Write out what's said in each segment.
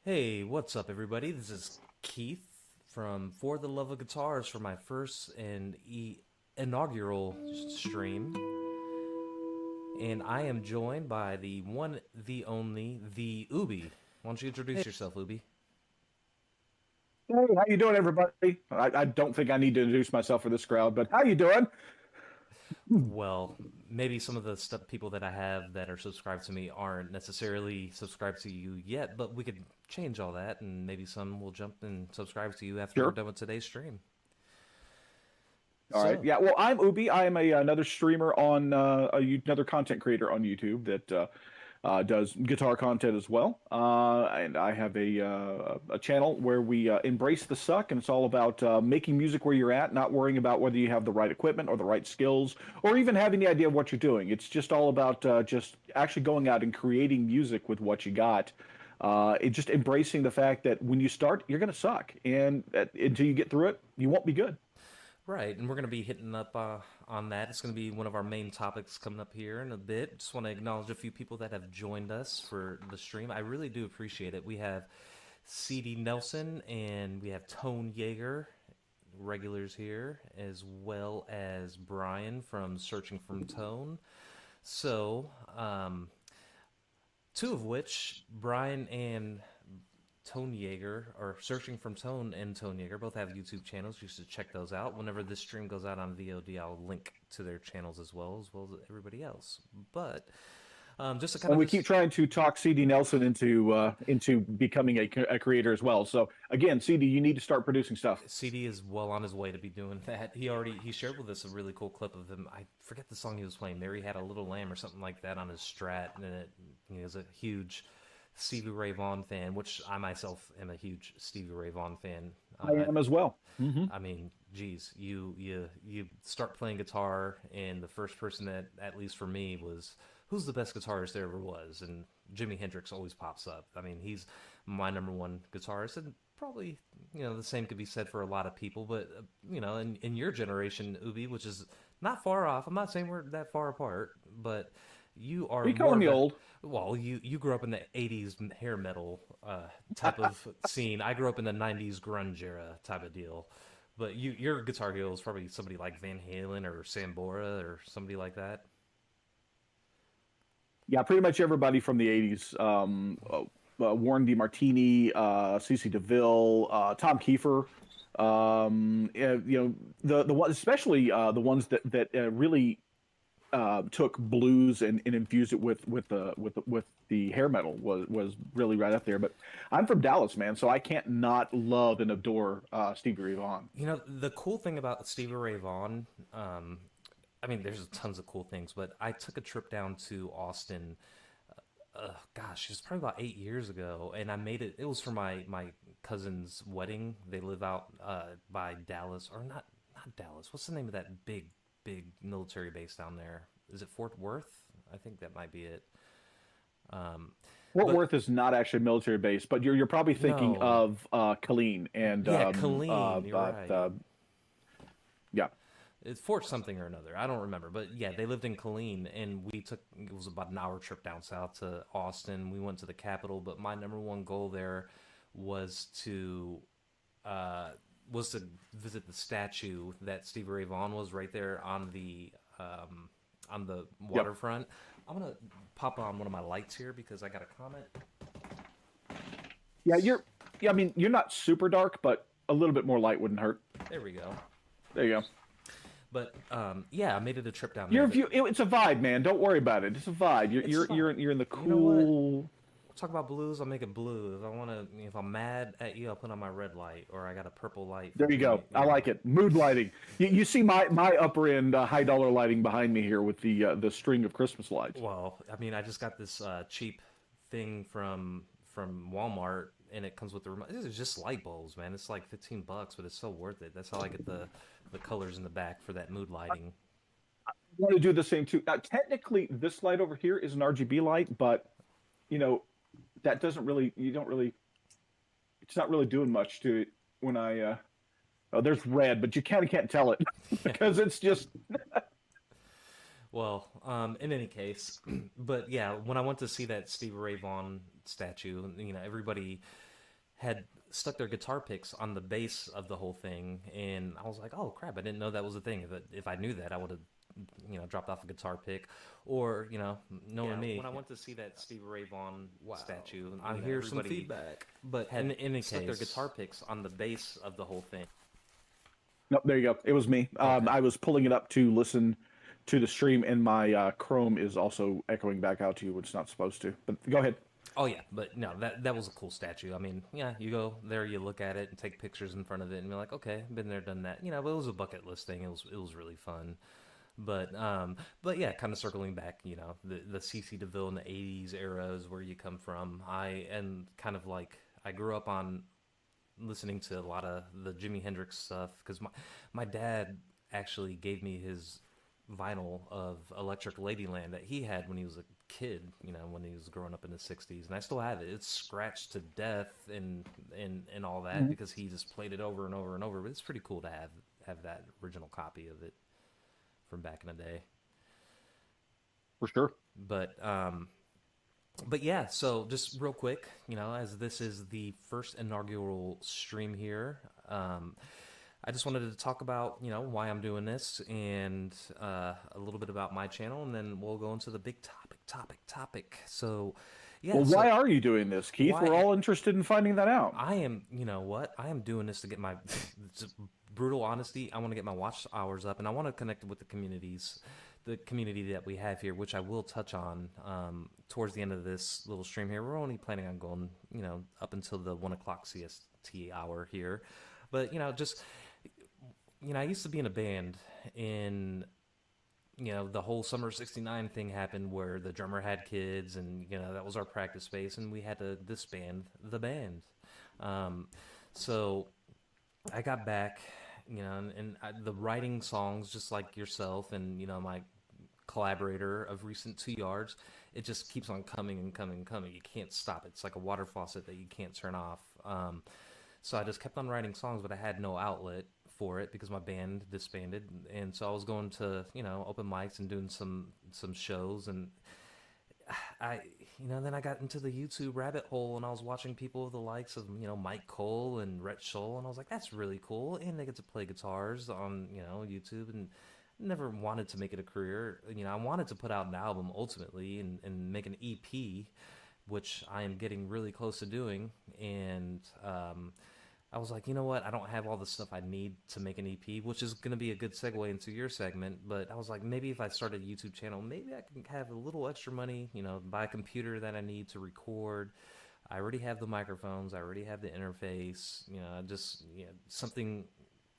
Hey, what's up, everybody? This is Keith from For the Love of Guitars for my first and inaugural stream. And I am joined by the one, the only, the Ubie. Why don't you introduce Hey, yourself, Ubie? hey, how you doing, everybody? I don't think I need to introduce myself for this crowd, but how you doing? Well, maybe some of the stuff people that I have that are subscribed to me aren't necessarily subscribed to you yet, but we could change all that, and maybe some will jump and subscribe to you after we're Sure. done with today's stream. All right. So, Yeah. Well, I'm Ubie. I am another streamer on another content creator on YouTube that does guitar content as well. And I have a channel where we embrace the suck, and it's all about making music where you're at, not worrying about whether you have the right equipment or the right skills, or even having the idea of what you're doing. It's just all about just actually going out and creating music with what you got. Just embracing the fact that when you start, you're going to suck, and until you get through it, you won't be good. right, and we're going to be hitting up on that. It's going to be one of our main topics coming up here in a bit. Just want to acknowledge a few people that have joined us for the stream. I really do appreciate it. We have CD Nelson and we have Tone Yeager, regulars here, as well as Brian from Searching from Tone. So, two of which, Brian and Tone Yeager, or Searching from Tone and Tone Yeager, both have YouTube channels. You should check those out. Whenever this stream goes out on VOD, I'll link to their channels as well as everybody else. But just to kind And of we keep just trying to talk CD Nelson into becoming a creator as well. So again, CD, you need to start producing stuff. CD is well on his way to be doing that. He shared with us a really cool clip of him. I forget the song he was playing. Mary Had a Little Lamb or something like that on his Strat, and he was a huge Stevie Ray Vaughan fan, which I myself am a huge Stevie Ray Vaughan fan. I am as well. I mean, geez, you start playing guitar, and the first person that, at least for me, was who's the best guitarist there ever was, and Jimi Hendrix always pops up. I mean, he's my number one guitarist, and probably the same could be said for a lot of people. But in your generation, Ubi, which is not far off. I'm not saying we're that far apart, but you are Are you more calling of me a old? well, you grew up in the '80s hair metal type of scene. I grew up in the '90s grunge era type of deal. But your guitar hero is probably somebody like Van Halen or Sambora or somebody like that. Yeah, pretty much everybody from the '80s. Warren DeMartini, CC DeVille, Tom Kiefer. The one, especially the ones that really took blues and infused it with the hair metal was really right up there. But I'm from Dallas, man, so I can't not love and adore Stevie Ray Vaughan. The cool thing about Stevie Ray Vaughan, I mean, there's tons of cool things, but I took a trip down to Austin. Gosh, it was probably about 8 years ago, and I made it. It was for my cousin's wedding. They live out by Dallas, or not Dallas. What's the name of that big military base down there? Is it Fort Worth? I think that might be it. Fort But Worth is not actually a military base, but you're probably thinking no, of Killeen and yeah, Colleen. You're right. yeah. It's Fort something or another. I don't remember, but yeah, they lived in Killeen, and we took it was about an hour trip down south to Austin. We went to the capital, but my number one goal there was to uh, was to visit the statue that Stevie Ray Vaughan was right there on the Yep. waterfront. I'm gonna pop on one of my lights here because I got a comment. Yeah, yeah, I mean, you're not super dark, but a little bit more light wouldn't hurt. There we go. There you go. But yeah, I made it a trip down there. Your But view, it's a vibe, man. Don't worry about it. It's a vibe. You're it's you're fun. you're you're in the You know what? cool. Talk about blues, I'll make it blue. If I'm mad at you, I'll put on my red light, or I got a purple light for There you being, go. I like it. Mood lighting. You see my upper end high dollar lighting behind me here with the string of Christmas lights. Well, I mean, I just got this cheap thing from Walmart, and it comes with the remote. This is just light bulbs, man. It's like $15, but it's so worth it. That's how I get the colors in the back for that mood lighting. I want to do the same too. Now, technically, this light over here is an RGB light, but you know that doesn't really. You don't really. It's not really doing much to it when I. Oh, there's red, but you kind of can't tell it Yeah. because it's just. Well, in any case, but yeah, when I went to see that Stevie Ray Vaughan statue, everybody had stuck their guitar picks on the base of the whole thing, and I was like, oh crap, I didn't know that was a thing. If I knew that, I would have, dropped off a guitar pick, or knowing me, when I went to see that Stevie Ray Vaughan statue, I hear some feedback. But in any case, stuck their guitar picks on the base of the whole thing. Nope, there you go. It was me. Okay. I was pulling it up to listen to the stream, and my Chrome is also echoing back out to you, which it's not supposed to. But go ahead. Oh yeah, but no, that was a cool statue. I mean, yeah, you go there, you look at it, and take pictures in front of it, and you're like, okay, been there, done that. But it was a bucket list thing. It was really fun. But yeah, kind of circling back, the CC DeVille in the '80s era is where you come from. I and kind of like I grew up on listening to a lot of the Jimi Hendrix stuff because my dad actually gave me his vinyl of Electric Ladyland that he had when he was a kid, when he was growing up in the '60s, and I still have it. It's scratched to death and all that because he just played it over and over and over. But it's pretty cool to have that original copy of it from back in the day. For sure. But yeah, so just real quick, as this is the first inaugural stream here, I just wanted to talk about, why I'm doing this and a little bit about my channel, and then we'll go into the big topic. So, yeah. Well, why are you doing this, Keith? why- We're all interested in finding that out. I am, I am doing this to get my it's brutal honesty. I want to get my watch hours up, and I want to connect with the community that we have here, which I will touch on towards the end of this little stream here. We're only planning on going, up until the 1 o'clock CST hour here, but I used to be in a band in. The whole summer '69 thing happened where the drummer had kids, and that was our practice space, and we had to disband the band. So I got back, the writing songs just like yourself, and my collaborator of recent 2 yards. It just keeps on coming and coming and coming. You can't stop it. It's like a water faucet that you can't turn off. So I just kept on writing songs, but I had no outlet for it because my band disbanded, and so I was going to open mics and doing some shows, and then I got into the YouTube rabbit hole, and I was watching people the likes of Mike Cole and Rhett Scholl, and I was like, that's really cool, and they get to play guitars on YouTube, and never wanted to make it a career. I wanted to put out an album ultimately and make an EP, which I am getting really close to doing, and I was like, you know what? I don't have all the stuff I need to make an EP, which is going to be a good segue into your segment. But I was like, maybe if I start a YouTube channel, maybe I can have a little extra money, buy a computer that I need to record. I already have the microphones. I already have the interface, just something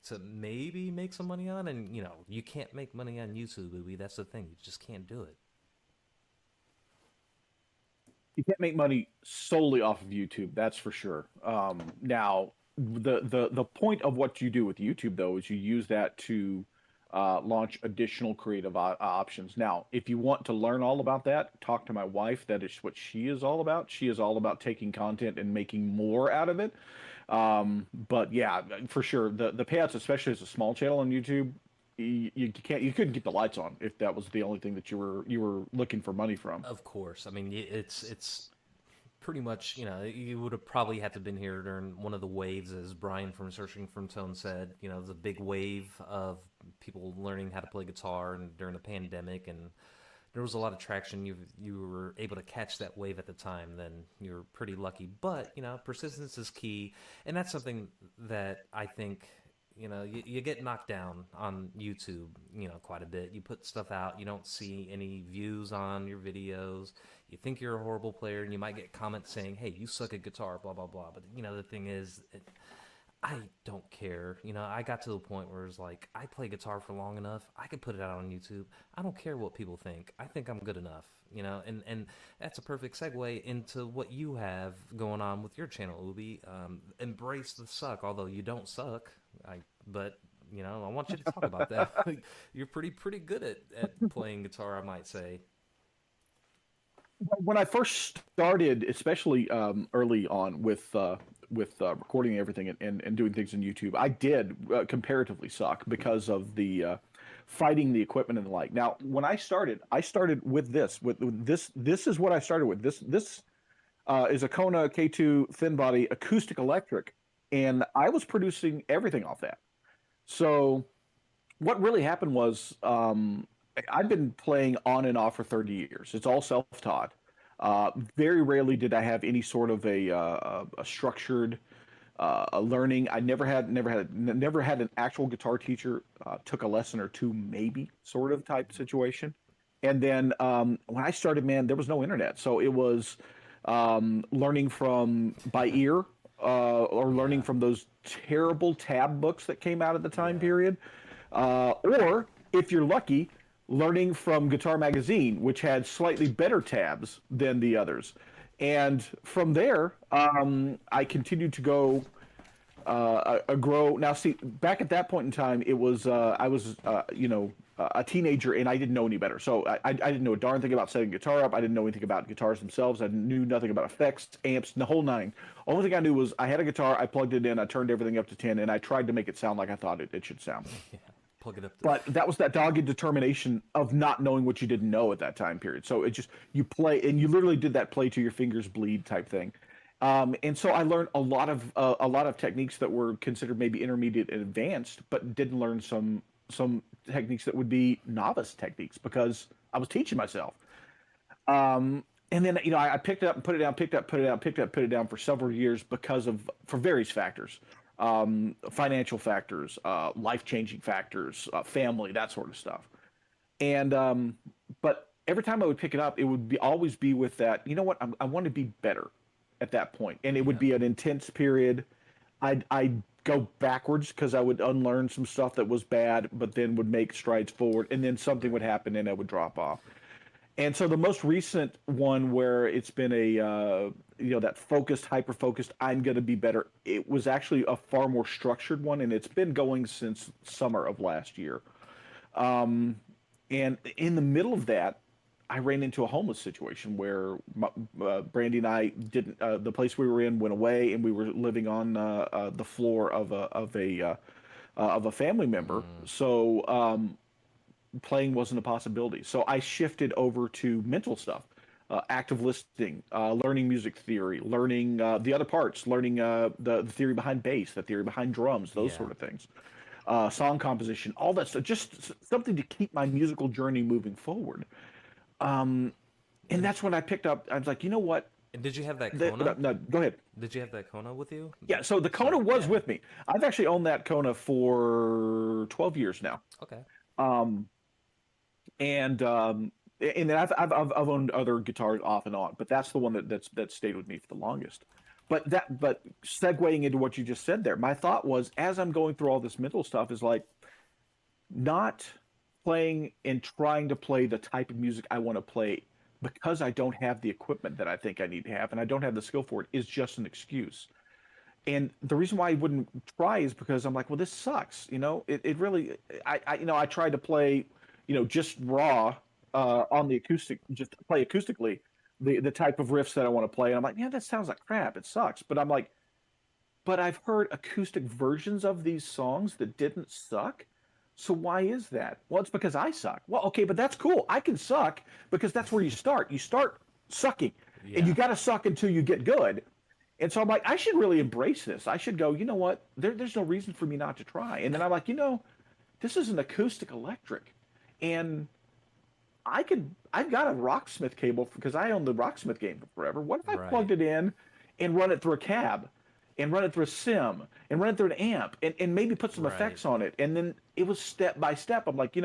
to maybe make some money on. And, you can't make money on YouTube, Ubie. That's the thing. You just can't do it. You can't make money solely off of YouTube, that's for sure. Now, the point of what you do with YouTube, though, is you use that to launch additional creative options. Now, if you want to learn all about that, talk to my wife. That is what she is all about. She is all about taking content and making more out of it. But yeah, for sure, the payouts, especially as a small channel on YouTube, you couldn't keep the lights on if that was the only thing that you were looking for money from. Of course. I mean, it's pretty much, you would have probably had to been here during one of the waves, as Brian from Searching from Tone said. The big wave of people learning how to play guitar and during the pandemic, and there was a lot of traction. You were able to catch that wave at the time, then you're pretty lucky. But persistence is key, and that's something that I think you get knocked down on YouTube, quite a bit. You put stuff out, you don't see any views on your videos. You think you're a horrible player, and you might get comments saying, hey, you suck at guitar, blah, blah, blah. But, the thing is, I don't care. I got to the point where it's like, I play guitar for long enough. I could put it out on YouTube. I don't care what people think. I think I'm good enough, and that's a perfect segue into what you have going on with your channel, Ubie. Embrace the suck, although you don't suck. But I want you to talk about that. You're pretty good at playing guitar, I might say. When I first started, especially early on with recording everything and doing things on YouTube, I did comparatively suck because of the fighting the equipment and the like. Now, when I started with this. This is what I started with. This is a Kona K2 thin body acoustic electric, and I was producing everything off that. So what really happened was I've been playing on and off for 30 years. It's all self-taught. Very rarely did I have any sort of a structured a learning. I never had an actual guitar teacher. Took a lesson or two, maybe sort of type situation. And then when I started, man, there was no internet, so it was learning from by ear or learning Yeah. from those terrible tab books that came out at the time Yeah. period, or if you're lucky, learning from Guitar Magazine, which had slightly better tabs than the others. And from there, I continued to go grow. Now, see, back at that point in time, it was I was a teenager and I didn't know any better. So I didn't know a darn thing about setting guitar up. I didn't know anything about guitars themselves. I knew nothing about effects, amps, the whole nine. Only thing I knew was I had a guitar. I plugged it in. I turned everything up to 10, and I tried to make it sound like I thought it should sound. Yeah. Plug it up. But that was that dogged determination of not knowing what you didn't know at that time period. So it just you play and you literally did that play till your fingers bleed type thing. And so I learned a lot of techniques that were considered maybe intermediate and advanced, but didn't learn some techniques that would be novice techniques because I was teaching myself. And then I picked it up and put it down, picked up, put it down, picked up, put it down for several years for various factors, financial factors, life changing factors, family, that sort of stuff. And but every time I would pick it up, it would always be with that. You know what? I want to be better at that point, and it would Yeah. be an intense period. I'd go backwards because I would unlearn some stuff that was bad, but then would make strides forward, and then something would happen and I would drop off. And so the most recent one where it's been a that focused, hyper focused, I'm going to be better. It was actually a far more structured one, and it's been going since summer of last year. And in the middle of that, I ran into a homeless situation where Brandy and I didn't. The place we were in went away, and we were living on the floor of a family member. So playing wasn't a possibility. So I shifted over to mental stuff, active listening, learning music theory, learning the other parts, learning the theory behind bass, the theory behind drums, those Yeah. sort of things, song composition, all that stuff. Just something to keep my musical journey moving forward. And And that's when I picked up. I was like, you know what? and did you have that No, Kona? no, go ahead. Did you have that Kona with you? Yeah. So the Kona So was yeah. with me. I've actually owned that Kona for 12 years now. Okay. Um, and and then I've owned other guitars off and on, but that's the one that stayed with me for the longest. But segueing into what you just said there, my thought was as I'm going through all this mental stuff is like not playing and trying to play the type of music I want to play because I don't have the equipment that I think I need to have and I don't have the skill for it is just an excuse. And the reason why I wouldn't try is because I'm like, well, this sucks. It really, I tried to play, just raw on the acoustic, just play acoustically the type of riffs that I want to play. And I'm like, yeah, that sounds like crap. It sucks. But I'm like, but I've heard acoustic versions of these songs that didn't suck. So why is that? Well, it's because I suck. Well, okay, but that's cool. I can suck because that's where you start. You start sucking, and you Yeah. got to suck until you get good. And so I'm like, I should really embrace this. I should go, you know what? There's no reason for me not to try. And then I'm like, this is an acoustic electric. And I've got a Rocksmith cable because I own the Rocksmith game for forever. What if I Right. plugged it in and run it through a cab and run it through a sim and run it through an amp and maybe put some Right. effects on it? And then it was step by step. I'm like,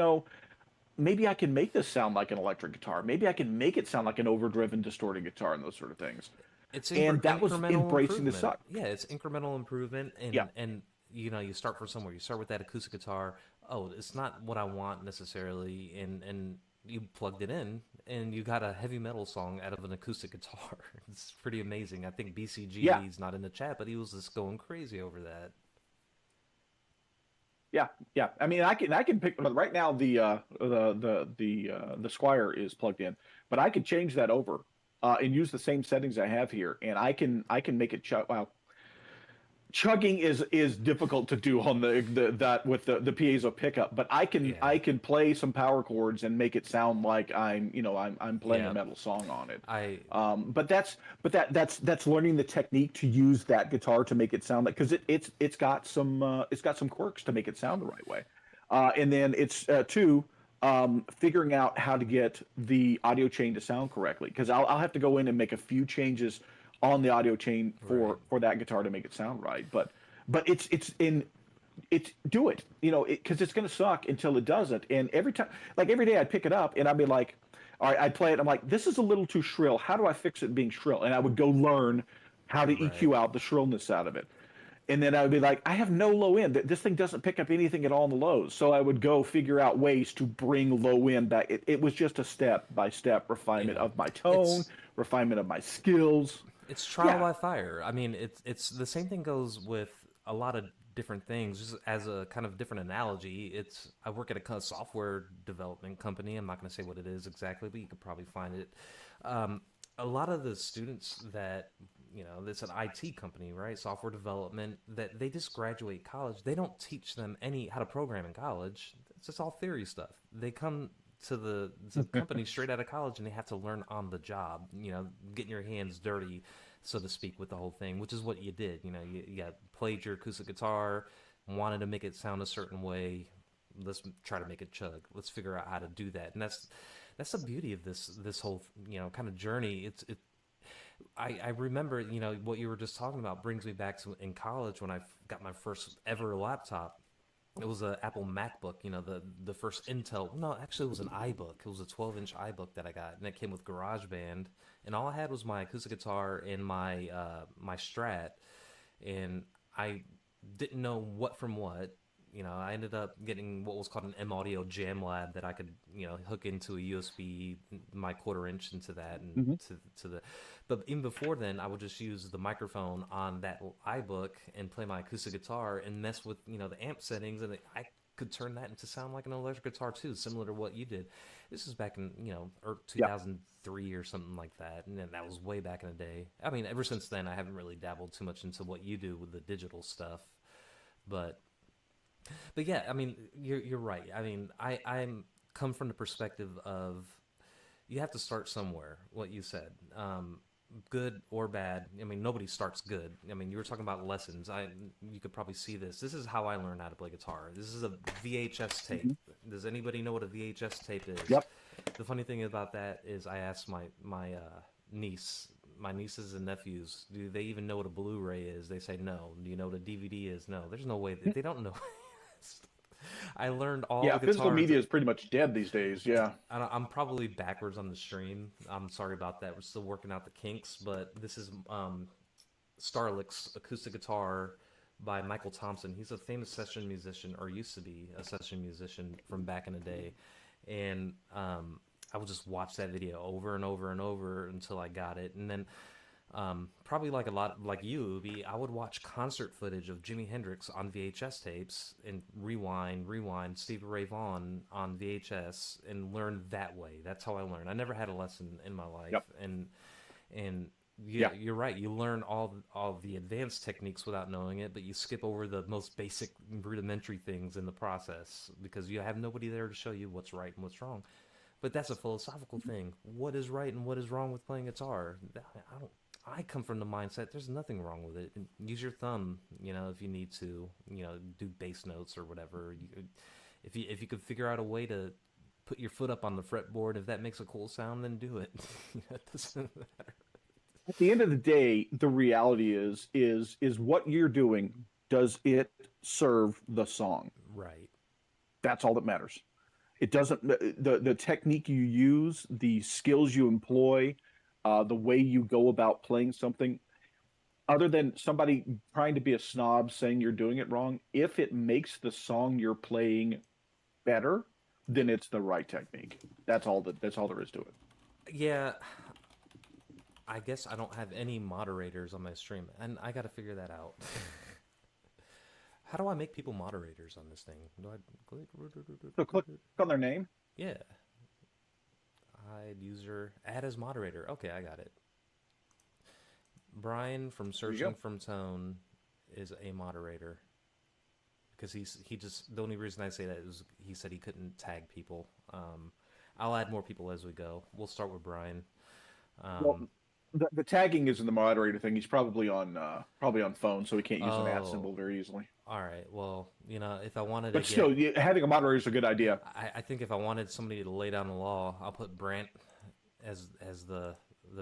maybe I can make this sound like an electric guitar. Maybe I can make it sound like an overdriven, distorted guitar and those sort of things. It's And that was incremental embracing the improvement. suck. Yeah, it's incremental improvement, Yeah. and you start from somewhere. You start with that acoustic guitar. Oh, it's not what I want necessarily, and you plugged it in, and you got a heavy metal song out of an acoustic guitar. It's pretty amazing. I think BCG, Yeah. he's not in the chat, but he was just going crazy over that. Yeah, yeah. I mean, I can pick right now. The Squire is plugged in, but I could change that over and use the same settings I have here, and I can make it. Well, chugging is difficult to do on the that with the piezo pickup, but Yeah. I can play some power chords and make it sound like I'm playing a Yeah. metal song on it. I But that's learning the technique to use that guitar to make it sound like, because it's got some quirks to make it sound the right way, and then it's two, figuring out how to get the audio chain to sound correctly, because I'll have to go in and make a few changes on the audio chain right. for that guitar to make it sound right. But it's do it, because it's going to suck until it doesn't. And every time, like every day, I'd pick it up and I'd be like, all right, I'd play it. I'm like, this is a little too shrill. How do I fix it being shrill? And I would go learn how to Right. EQ out the shrillness out of it. And then I would be like, I have no low end. This thing doesn't pick up anything at all in the lows. So I would go figure out ways to bring low end back. It was just a step by step refinement Yeah. of my tone, It's refinement of my skills. it's trial Yeah. by fire. I mean, it's the same thing goes with a lot of different things. Just as a kind of different analogy, it's I work at a kind of software development company. I'm not going to say what it is exactly, but you could probably find it. Um, a lot of the students that it's an IT company, right? Software development, that they just graduate college. They don't teach them any how to program in college. It's just all theory stuff. They come to the company straight out of college and they have to learn on the job, getting your hands dirty, so to speak, with the whole thing, which is what you did. You played your acoustic guitar, wanted to make it sound a certain way. Let's try to make it chug. Let's figure out how to do that. And that's the beauty of this whole kind of journey. I remember, what you were just talking about brings me back to in college when I got my first ever laptop. It was an Apple MacBook, the first Intel. No, actually, it was an iBook. It was a 12-inch iBook that I got, and it came with GarageBand. And all I had was my acoustic guitar and my Strat, and I didn't know what from what. I ended up getting what was called an M Audio Jam Lab that I could, hook into a USB, my quarter inch into that, and Hmm. to the. But even before then, I would just use the microphone on that iBook and play my acoustic guitar and mess with, the amp settings, and I could turn that into sound like an electric guitar too, similar to what you did. This is back in, 2003 or something like that, and then that was way back in the day. I mean, ever since then, I haven't really dabbled too much into what you do with the digital stuff, but yeah, I mean, you're right. I mean, I'm come from the perspective of you have to start somewhere. What you said, good or bad. I mean, nobody starts good. I mean, you were talking about lessons. You could probably see this. This is how I learned how to play guitar. This is a VHS tape. Hmm. Does anybody know what a VHS tape is? Yep. The funny thing about that is, I asked niece, my nieces and nephews, do they even know what a Blu-ray is? They say no. Do you know what a DVD is? No. There's no way they don't know. I learned all Yeah, the physical guitars. media is pretty much dead these days. Yeah. I'm probably backwards on the stream. I'm sorry about that. We're still working out the kinks, but this is Starlick's acoustic guitar by Michael Thompson. He's a famous session musician, or used to be a session musician from back in the day. And I would just watch that video over and over and over until I got it. And then probably like a lot like you, Ubie, I would watch concert footage of Jimi Hendrix on VHS tapes and rewind Stevie Ray Vaughan on VHS and learn that way. That's how I learned. I never had a lesson in my life, Yep. and Yeah. you're right. You learn all the advanced techniques without knowing it, but you skip over the most basic, rudimentary things in the process because you have nobody there to show you what's right and what's wrong. But that's a philosophical thing. What is right and what is wrong with playing guitar? I don't. I come from the mindset there's nothing wrong with it. Use your thumb, if you need to, do bass notes or whatever. If you could figure out a way to put your foot up on the fretboard, if that makes a cool sound, then do it. It doesn't matter. At the end of the day, the reality is what you're doing, does it serve the song? Right. That's all that matters. It doesn't, the technique you use, the skills you employ, the way you go about playing something, other than somebody trying to be a snob saying you're doing it wrong, if it makes the song you're playing better, then it's the right technique. That's all there is to it. Yeah, I guess I don't have any moderators on my stream, and I got to figure that out. How do I make people moderators on this thing? Do I click? So click on their name. Yeah. Hide user, add as moderator. Okay, I got it. Brian from There you Searching go. from Tone is a moderator because he just the only reason I say that is he said he couldn't tag people. I'll add more people as we go. We'll start with Brian. Well, Um, the tagging isn't the moderator thing. He's probably on phone, so he can't use an at oh, symbol very easily. all right. Well, if I wanted to But still, get, having a moderator is a good idea. I think if I wanted somebody to lay down the law, I'll put Brant as the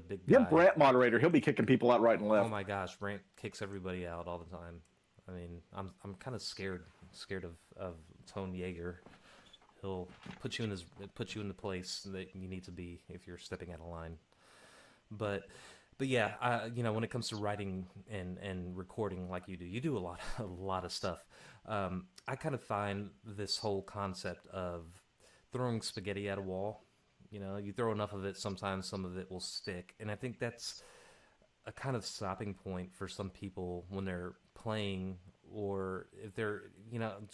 big Give guy. Brant moderator. He'll be kicking people out right and Oh left. my gosh, Brant kicks everybody out all the time. I mean, I'm kind of scared of Tone Yeager. He'll put you in the place that you need to be if you're stepping out of line. But yeah, when it comes to writing and recording like you do a lot of stuff. I kind of find this whole concept of throwing spaghetti at a wall. You throw enough of it, sometimes some of it will stick, and I think that's a kind of stopping point for some people when they're playing, or if they're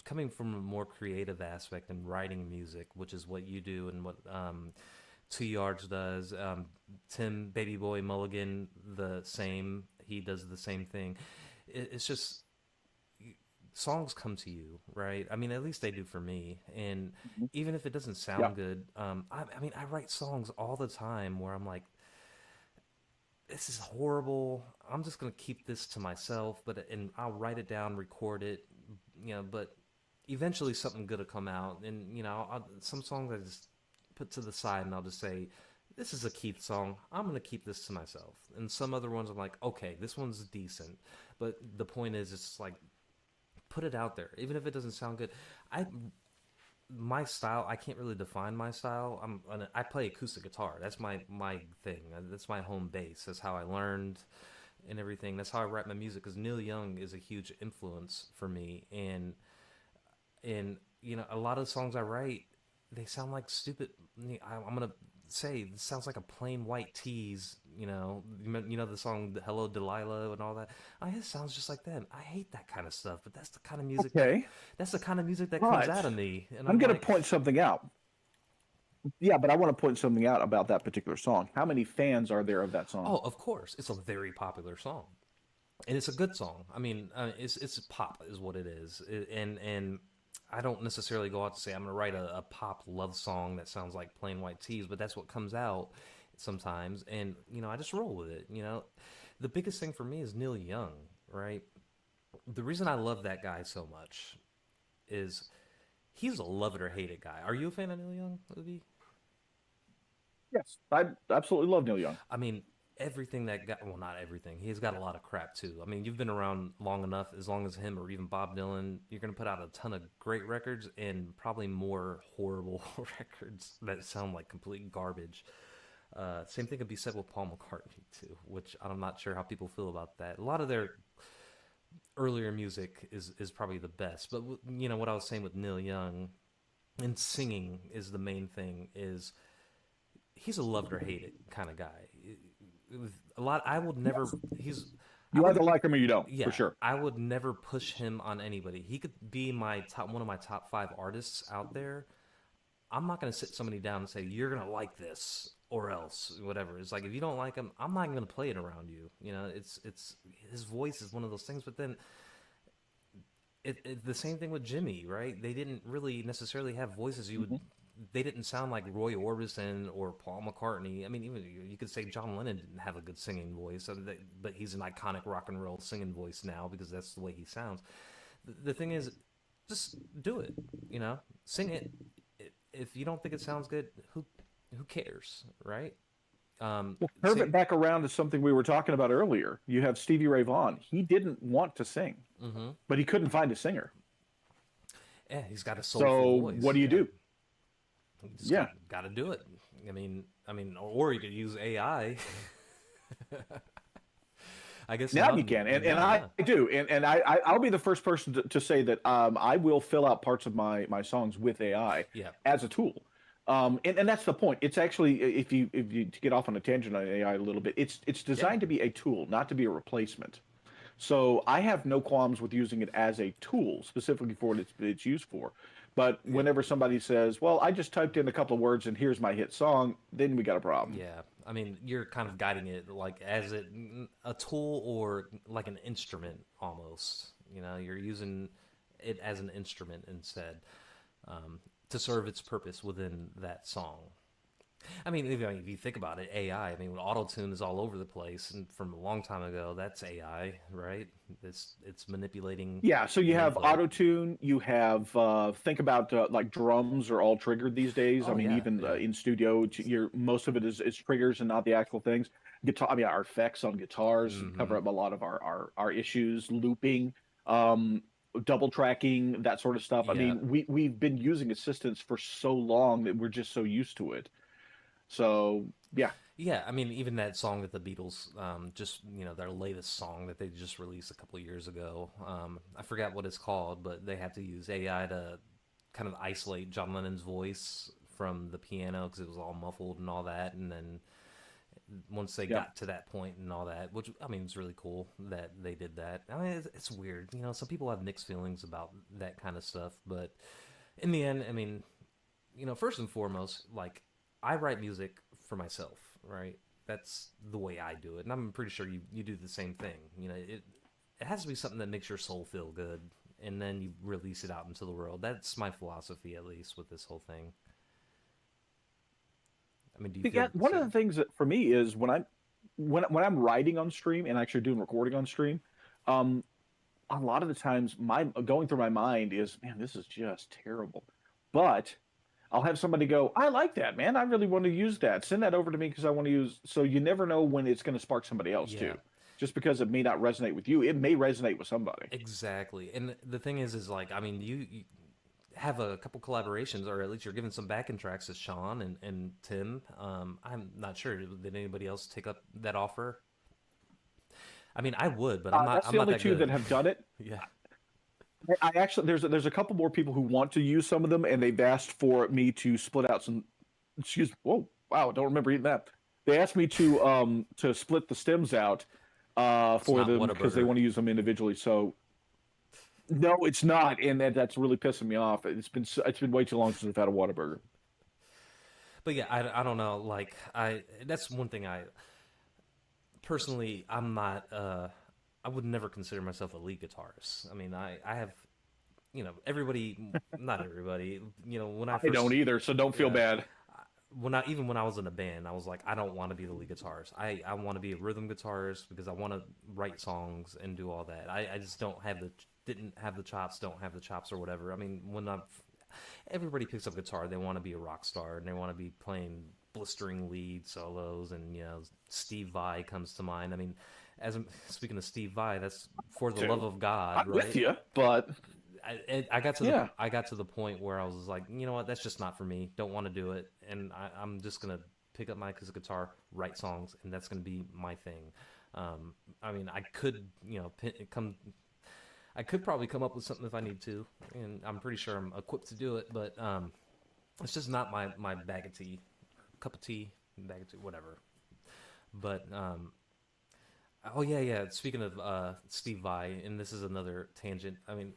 coming from a more creative aspect and writing music, which is what you do and what 2 Yards does. Tim Baby Boy Mulligan, the same. He does the same thing. It's just songs come to you, right? I mean, at least they do for me. And Mhm. even if it doesn't Yeah. sound good, I mean, I write songs all the time where I'm like, this is horrible. I'm just gonna keep this to myself, and I'll write it down, record it, But eventually something good will come out, and some songs I just put to the side, and I'll just say, this is a Keith song. I'm gonna keep this to myself. And some other ones I'm like, okay, this one's decent, but the point is, it's like put it out there, even if it doesn't sound good. I My style, I can't really define my style. I play acoustic guitar. That's my thing. That's my home base. That's how I learned and everything. That's how I write my music. Because Neil Young is a huge influence for me, and a lot of songs I write, they sound like stupid. I'm gonna say this sounds like a plain white tease. The song "Hello Delilah" and all that. It sounds just like them. I hate that kind of stuff, but Okay. that's the kind of music that comes But out of me, and I'm I'm going to like, point something out. Yeah, but I want to point something out about that particular song. How many fans are there of that song? oh, of course, it's a very popular song, and it's a good song. I mean, it's pop is what it is, and I don't necessarily go out to say I'm gonna write a pop love song that sounds like Plain White Tees, but that's what comes out sometimes, and I just roll with it. The biggest thing for me is Neil Young, right? The reason I love that guy so much is he's a love it or hate it guy. Are you a fan of Neil Young, Ubie? Yes, I absolutely love Neil Young. I mean, everything that got, well, not everything. He's got a lot of crap too. I mean, you've been around long enough, as long as him or even Bob Dylan, you're going to put out a ton of great records and probably more horrible records that sound like complete garbage. Same thing could be said with Paul McCartney too, which I'm not sure how people feel about that. A lot of their earlier music is probably the best, but what I was saying with Neil Young and singing is the main thing. Is he's a love it or hate it kind of guy. A lot. I would never. Yes. He's. I You would. either like him or you don't, for Yeah. sure. I would never push him on anybody. He could be one of my top 5 artists out there. I'm not gonna sit somebody down and say you're gonna like this or else whatever. It's like if you don't like him, I'm not even gonna play it around you. It's his voice is one of those things. But then the same thing with Jimmy, right? They didn't really necessarily have voices you would. Hmm. They didn't sound like Roy Orbison or Paul McCartney. I mean, even you could say John Lennon didn't have a good singing voice, but he's an iconic rock and roll singing voice now because that's the way he sounds. The thing is, just do it. Sing it. If you don't think it sounds good, who cares, right? Well, curve Say, it back around to something we were talking about earlier. You have Stevie Ray Vaughan. He didn't want to sing, mm-hmm. but he couldn't find a singer. Yeah, he's got a soulful So what voice. do you Yeah, do? you just Yeah. got to do it. Or you could use AI. I guess Now now, you can, and yeah, I yeah, do, and I'll be the first person to say that I will fill out parts of my songs with AI yeah, as a tool, and that's the point. It's actually if you to get off on a tangent on AI a little bit, it's yeah. designed to be a tool, not to be a replacement. So I have no qualms with using it as a tool specifically for what it's used for. But Yeah. whenever somebody says, "Well, I just typed in a couple of words and here's my hit song," then we got a problem. Yeah, I mean, you're kind of guiding it like as a tool or like an instrument almost. You know, you're using it as an instrument instead to serve its purpose within that song. I mean, if you think about it, AI. I mean, auto tune is all over the place, and from a long time ago, that's AI, right? It's manipulating Yeah, so you an have input. auto tune. You have think about like drums are all triggered these days. I Oh mean, yeah, even yeah. in studio, you're most of it is triggers and not the actual things. Guitar, I mean, our effects on guitars Mm-hmm. cover up a lot of our issues. Looping, um, double tracking, that sort of stuff. I Yeah. mean, we've been using assistants for so long that we're just so used to it. So yeah, Yeah, I mean, even that song that the Beatles, just their latest song that they just released a couple of years ago. I forgot what it's called, but they had to use AI to kind of isolate John Lennon's voice from the piano because it was all muffled and all that. And then once they yeah. got to that point and all that, which I mean, it's really cool that they did that. I mean, it's weird, Some people have mixed feelings about that kind of stuff, but in the end, I mean, first and foremost, like I write music for myself, right? That's the way I do it, and I'm pretty sure you do the same thing. It has to be something that makes your soul feel good, and then you release it out into the world. That's my philosophy, at least, with this whole thing. I mean, do you But feel yeah, the one of same? the things that for me is when I'm writing on stream and actually doing recording on stream, um, a lot of the times my going through my mind is, man, this is just terrible. But I'll have somebody go, I like that, man. I really want to use that. Send that over to me because I want to use. So you never know when it's going to spark somebody else Yeah, too. Just because it may not resonate with you, it may resonate with somebody. exactly. And the thing is like, I mean, you have a couple collaborations, or at least you're giving some backing tracks to Sean and Tim. I'm not sure. Did anybody else take up that offer? I mean, I would, but I'm not. That's I'm the not only that two that good. have done it. Yeah. I actually there's a couple more people who want to use some of them, and they've asked for me to split out some. Excuse. Whoa, wow! Don't remember eating that. They asked me to split the stems out It's for not them because they Whataburger. want to use them individually. So no, it's not, and that's really pissing me off. It's been way too long since I've had a Whataburger. But yeah, I don't know. Like I that's one thing I personally I'm not. I would never consider myself a lead guitarist. I mean, I have everybody, not everybody. When I I don't first either, so don't feel yeah bad. when I was in a band, I was like, I don't want to be the lead guitarist. I want to be a rhythm guitarist because I want to write songs and do all that. I just didn't have the chops, don't have the chops or whatever. I mean, everybody picks up guitar, they want to be a rock star and they want to be playing blistering lead solos, and Steve Vai comes to mind. I mean, speaking of Steve Vai, that's For the Love Too. of God, I'm with right? you, but I got to yeah. the point where I was like, you know what, that's just not for me. Don't want to do it, and I'm just gonna pick up my guitar, write songs, and that's gonna be my thing. I mean, I could I could probably come up with something if I need to, and I'm pretty sure I'm equipped to do it. But it's just not my bag of tea, cup of tea, bag of tea, whatever. But oh yeah, yeah. Speaking of Steve Vai, and this is another tangent. I mean,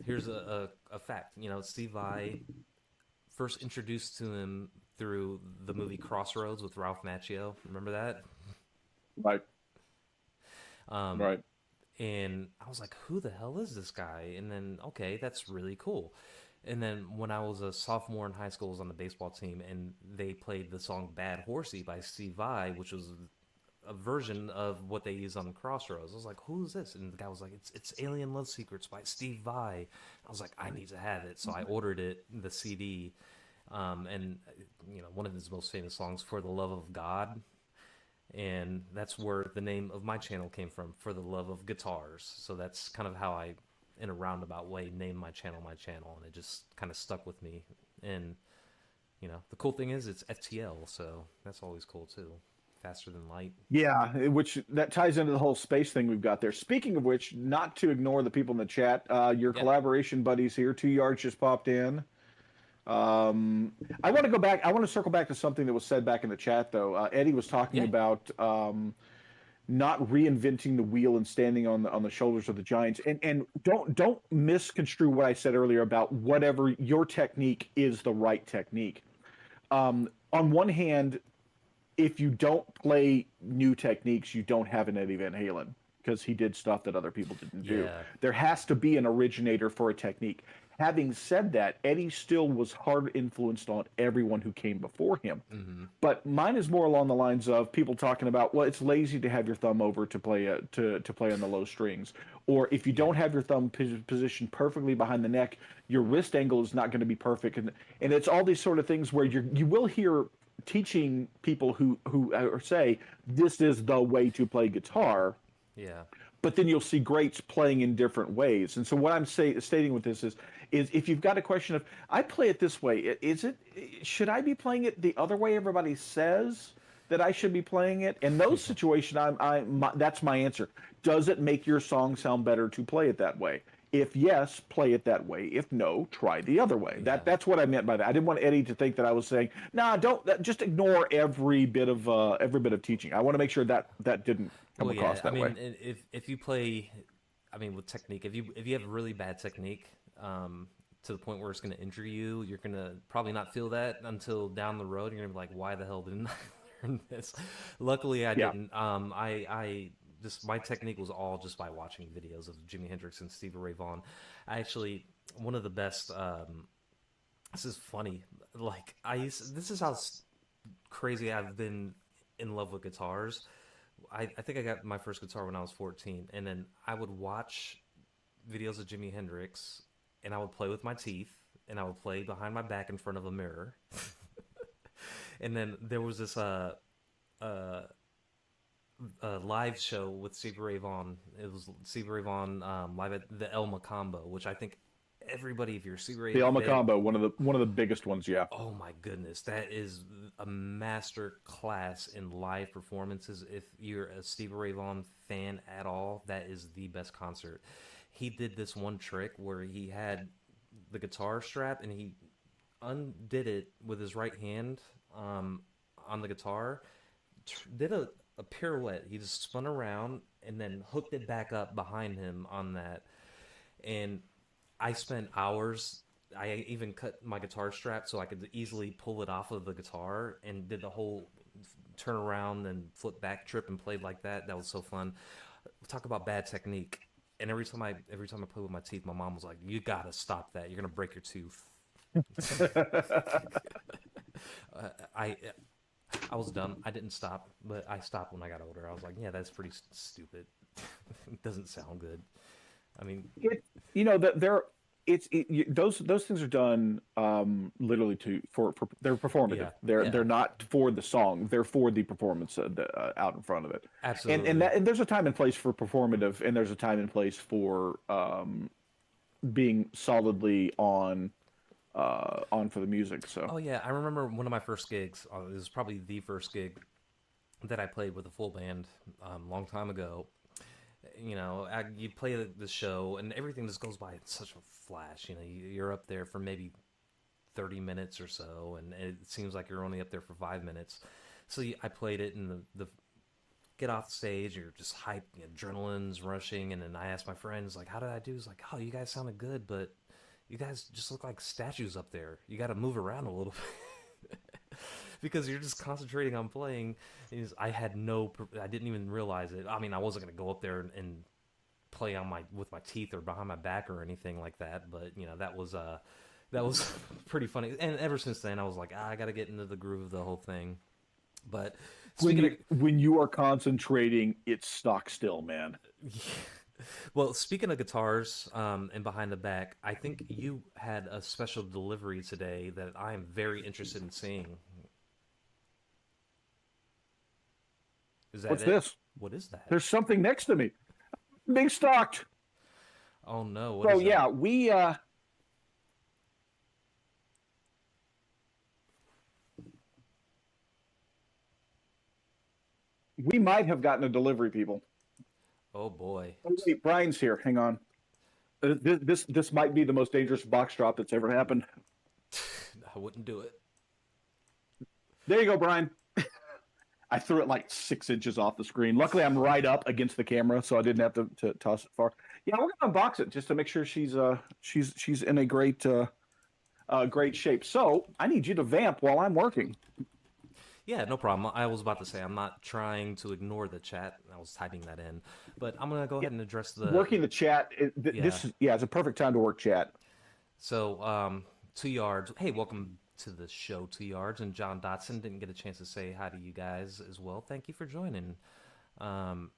here's a fact. Steve Vai first introduced to him through the movie Crossroads with Ralph Macchio. Remember that? Right, Um, right. and I was like, "Who the hell is this guy?" And then, okay, that's really cool. And then when I was a sophomore in high school, I was on the baseball team, and they played the song "Bad Horsey" by Steve Vai, which was a version of what they use on Crossroads. I was like, "Who is this?" And the guy was like, "It's Alien Love Secrets by Steve Vai." I was like, "I need to have it," so I ordered it, the CD, and one of his most famous songs, "For the Love of God," and that's where the name of my channel came from, For the Love of Guitars. So that's kind of how I, in a roundabout way, named my channel, and it just kind of stuck with me. And the cool thing is it's FTL, so that's always cool too. Faster than light. Yeah, which that ties into the whole space thing we've got there. Speaking of which, not to ignore the people in the chat, your Yeah, collaboration buddies here, 2 yards just popped in. I want to go back. I want to circle back to something that was said back in the chat, though. Eddie was talking yeah, about not reinventing the wheel and standing on the shoulders of the giants. And don't misconstrue what I said earlier about whatever your technique is the right technique. On one hand, if you don't play new techniques, you don't have an Eddie Van Halen because he did stuff that other people didn't do. Yeah. There has to be an originator for a technique. Having said that, Eddie still was hard influenced on everyone who came before him. Mm-hmm. But mine is more along the lines of people talking about, well, it's lazy to have your thumb over to play to play on the low strings, or if you don't have your thumb positioned perfectly behind the neck, your wrist angle is not going to be perfect, and it's all these sort of things where you will hear teaching people who say this is the way to play guitar. Yeah. But then you'll see greats playing in different ways. And so what I'm stating with this is if you've got a question of, I play it this way, should I be playing it the other way everybody says that I should be playing it? In those situations, that's my answer. Does it make your song sound better to play it that way? If yes, play it that way. If no, try the other way. Yeah. That's what I meant by that. I didn't want Eddie to think that I was saying, nah, just ignore every bit of teaching. I want to make sure that didn't come across that way. I mean, if you play, I mean, with technique, if you have really bad technique, to the point where it's going to injure you, you're going to probably not feel that until down the road. You're going to be like, why the hell didn't I learn this? Luckily, I didn't. I just, my technique was all just by watching videos of Jimi Hendrix and Stevie Ray Vaughan. Actually, one of the best. This is funny. Like this is how crazy I've been in love with guitars. I think I got my first guitar when I was 14, and then I would watch videos of Jimi Hendrix, and I would play with my teeth, and I would play behind my back in front of a mirror. And then there was this live show with Stevie Ray Vaughan. It was Stevie Ray Vaughan live at the El Macambo, which I think everybody, if you're Stevie Ray, the El Macambo, one of the biggest ones, yeah. Oh my goodness, that is a master class in live performances. If you're a Stevie Ray Vaughan fan at all, that is the best concert. He did this one trick where he had the guitar strap and he undid it with his right hand on the guitar, did a pirouette. He just spun around and then hooked it back up behind him on that. And I spent hours. I even cut my guitar strap so I could easily pull it off of the guitar, and did the whole turn around and flip back trip and played like that. That was so fun. Talk about bad technique. And every time I play with my teeth, my mom was like, "You gotta stop that. You're gonna break your tooth." I was dumb. I didn't stop, but I stopped when I got older. I was like, "Yeah, that's pretty stupid. It doesn't sound good." I mean, those things are done literally for they're performative. Yeah. They're not for the song. They're for the performance out in front of it. Absolutely. And there's a time and place for performative, and there's a time and place for being solidly on for the music. So. Oh yeah, I remember one of my first gigs. It was probably the first gig that I played with a full band long time ago. You know, you play the show and everything just goes by in such a flash. You know, you're up there for maybe 30 minutes or so, and it seems like you're only up there for 5 minutes. So I played it, and the get off the stage, you're just hyped, adrenaline's rushing, and then I asked my friends, like, how did I do? It's like, oh, you guys sounded good, but you guys just look like statues up there. You got to move around a little bit. Because you're just concentrating on playing. I didn't even realize it. I mean, I wasn't going to go up there and play with my teeth or behind my back or anything like that. But that was pretty funny. And ever since then, I was like, I got to get into the groove of the whole thing. But when you are concentrating, it's stock still, man. Well, speaking of guitars and behind the back, I think you had a special delivery today that I am very interested in seeing. What's this? What is that? There's something next to me. Being stalked. Oh no! So yeah, we might have gotten a delivery, people. Oh boy! Oh, wait, Brian's here. Hang on. This might be the most dangerous box drop that's ever happened. I wouldn't do it. There you go, Brian. I threw it like 6 inches off the screen. Luckily, I'm right up against the camera, so I didn't have to toss it far. Yeah, we're gonna unbox it just to make sure she's in a great shape. So I need you to vamp while I'm working. Yeah, no problem. I was about to say I'm not trying to ignore the chat. I was typing that in, but I'm gonna go ahead and address Working the chat, yeah. this is yeah, it's a perfect time to work chat. So 2 yards. Hey, welcome to the show, 2 yards. And John Dotson didn't get a chance to say hi to you guys as well. Thank you for joining. Um,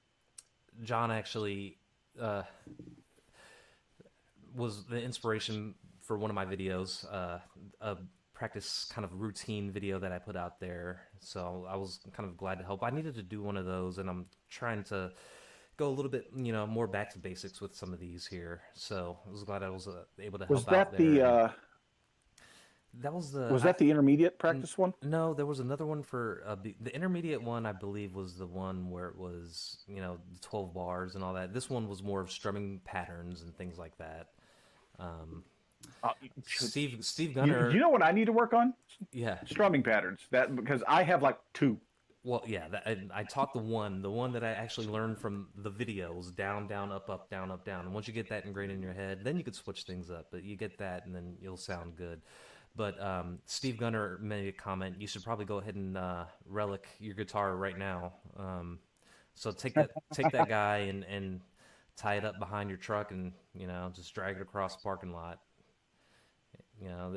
John actually uh, was the inspiration for one of my videos, a practice kind of routine video that I put out there. So I was kind of glad to help. I needed to do one of those, and I'm trying to go a little bit, more back to basics with some of these here. So I was glad I was able to Was help out that there. And the that was the was that the intermediate practice one? no, there was another one for the intermediate one. I believe was the one where it was the 12 bars and all that. This one was more of strumming patterns and things like that. Um, Uh, Steve you Gunner, know what I need to work on? yeah. Strumming patterns. That because I have like two. Well, yeah. I taught the one that I actually learned from the videos: down, down, up, down, up, down. And once you get that ingrained in your head, then you could switch things up. But you get that, and then you'll sound good. But Steve Gunner made a comment. You should probably go ahead and relic your guitar right now. So take that guy and tie it up behind your truck, and just drag it across the parking lot.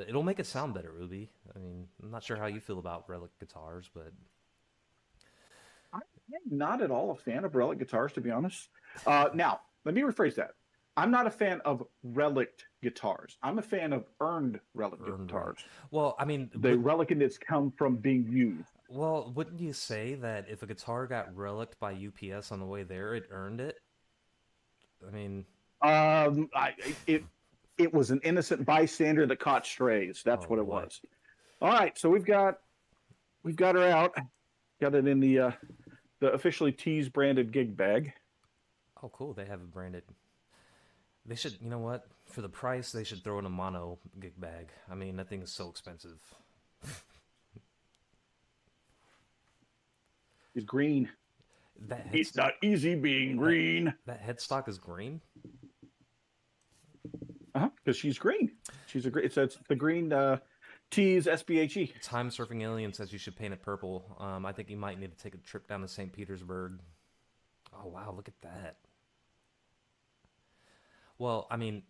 It'll make it sound better, Ubie. I mean, I'm not sure how you feel about relic guitars, but I'm not at all a fan of relic guitars, to be honest. Now, let me rephrase that. I'm not a fan of relic guitars. I'm a fan of earned relic earned right. guitars. Well, I mean, The relicness come from being used. wouldn't you say that if a guitar got relicked by UPS on the way there, it earned it? I mean, I it was an innocent bystander that caught strays. That's oh what it boy. was. All right, so we've got her out. Got it in the officially Tees branded gig bag. Oh, cool. They have it branded. They should, you know what? For the price, they should throw in a mono gig bag. I mean, that thing is so expensive. Is green. That It's headstock, not easy being green. that headstock is green. Because she's green. She's a green. It's the green Tees SBHE. Time Surfing Alien says you should paint it purple. I think you might need to take a trip down to St. Petersburg. Oh wow, look at that. Well, I mean,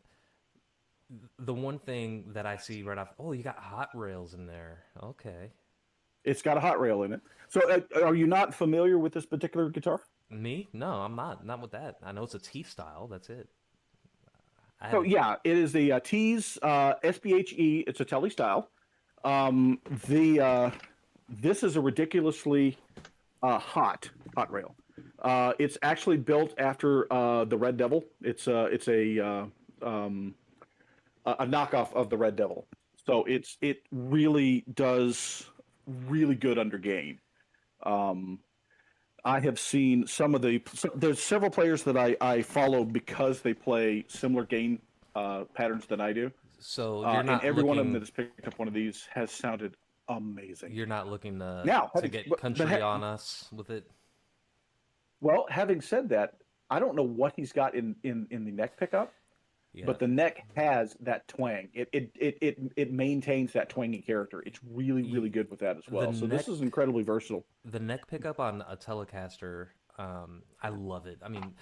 the one thing that I see right off. Oh, you got hot rails in there. Okay. It's got a hot rail in it. So, are you not familiar with this particular guitar? Me? No, I'm not. Not with that. I know it's a T style. That's it. I So, haven't. yeah, it is the Tees SBHE. It's a Telly style. The this is a ridiculously hot rail. It's actually built after the Red Devil. It's a knockoff of the Red Devil. So it really does really good under gain. I have seen there's several players that I follow because they play similar gain patterns than I do. So And every one of them that has picked up one of these has sounded amazing. you're not looking to Now, get country on us with it. well, having said that, I don't know what he's got in the neck pickup, Yeah. but the neck has that twang. It maintains that twangy character. It's really good with that as well. So this is incredibly versatile. The neck pickup on a Telecaster, I love it. I mean,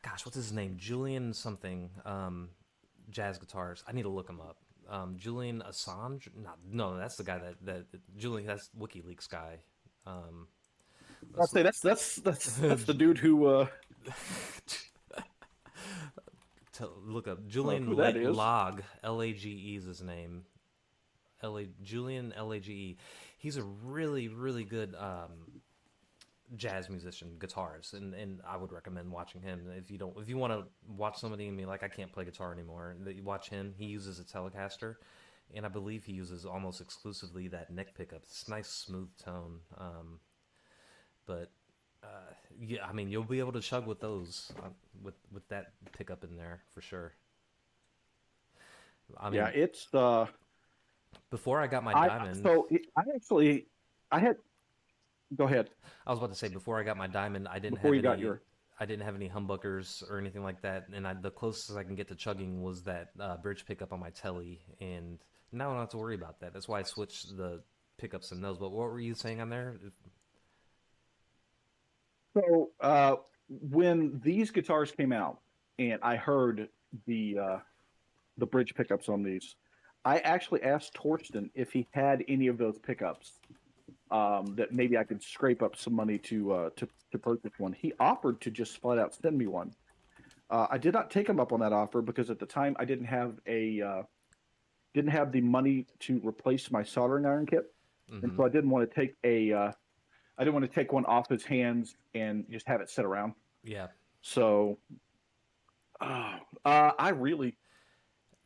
gosh, what's his name? Julian something. Jazz guitars. I need to look him up. Julian Assange? No, that's the guy that Julian. That's WikiLeaks guy. I'll say that's the dude who. Look up Julian who that is. Lage. Lage is his name. Julian Lage. He's a really good jazz musician, guitarist, and I would recommend watching him if you want to watch somebody and be like, I can't play guitar anymore. That you watch him. He uses a Telecaster, and I believe he uses almost exclusively that neck pickup. It's a nice smooth tone. But yeah, I mean, you'll be able to chug with those with that pickup in there for sure. I mean, Yeah, it's before I got my I diamond. so I actually I had Go ahead I was about to say before I got my diamond, before you got your. I didn't have any humbuckers or anything like that, and the closest I can get to chugging was that bridge pickup on my telly, and now I don't have to worry about that. That's why I switched the pickups and those. But what were you saying on there? So when these guitars came out, and I heard the uh, the bridge pickups on these, I actually asked Torsten if he had any of those pickups that maybe I could scrape up some money to purchase one. He offered to just flat out send me one. I did not take him up on that offer because at the time I didn't have the money to replace my soldering iron kit, and Mm-hmm. so I didn't want to take a I didn't want to take one off his hands and just have it sit around. Yeah, So I really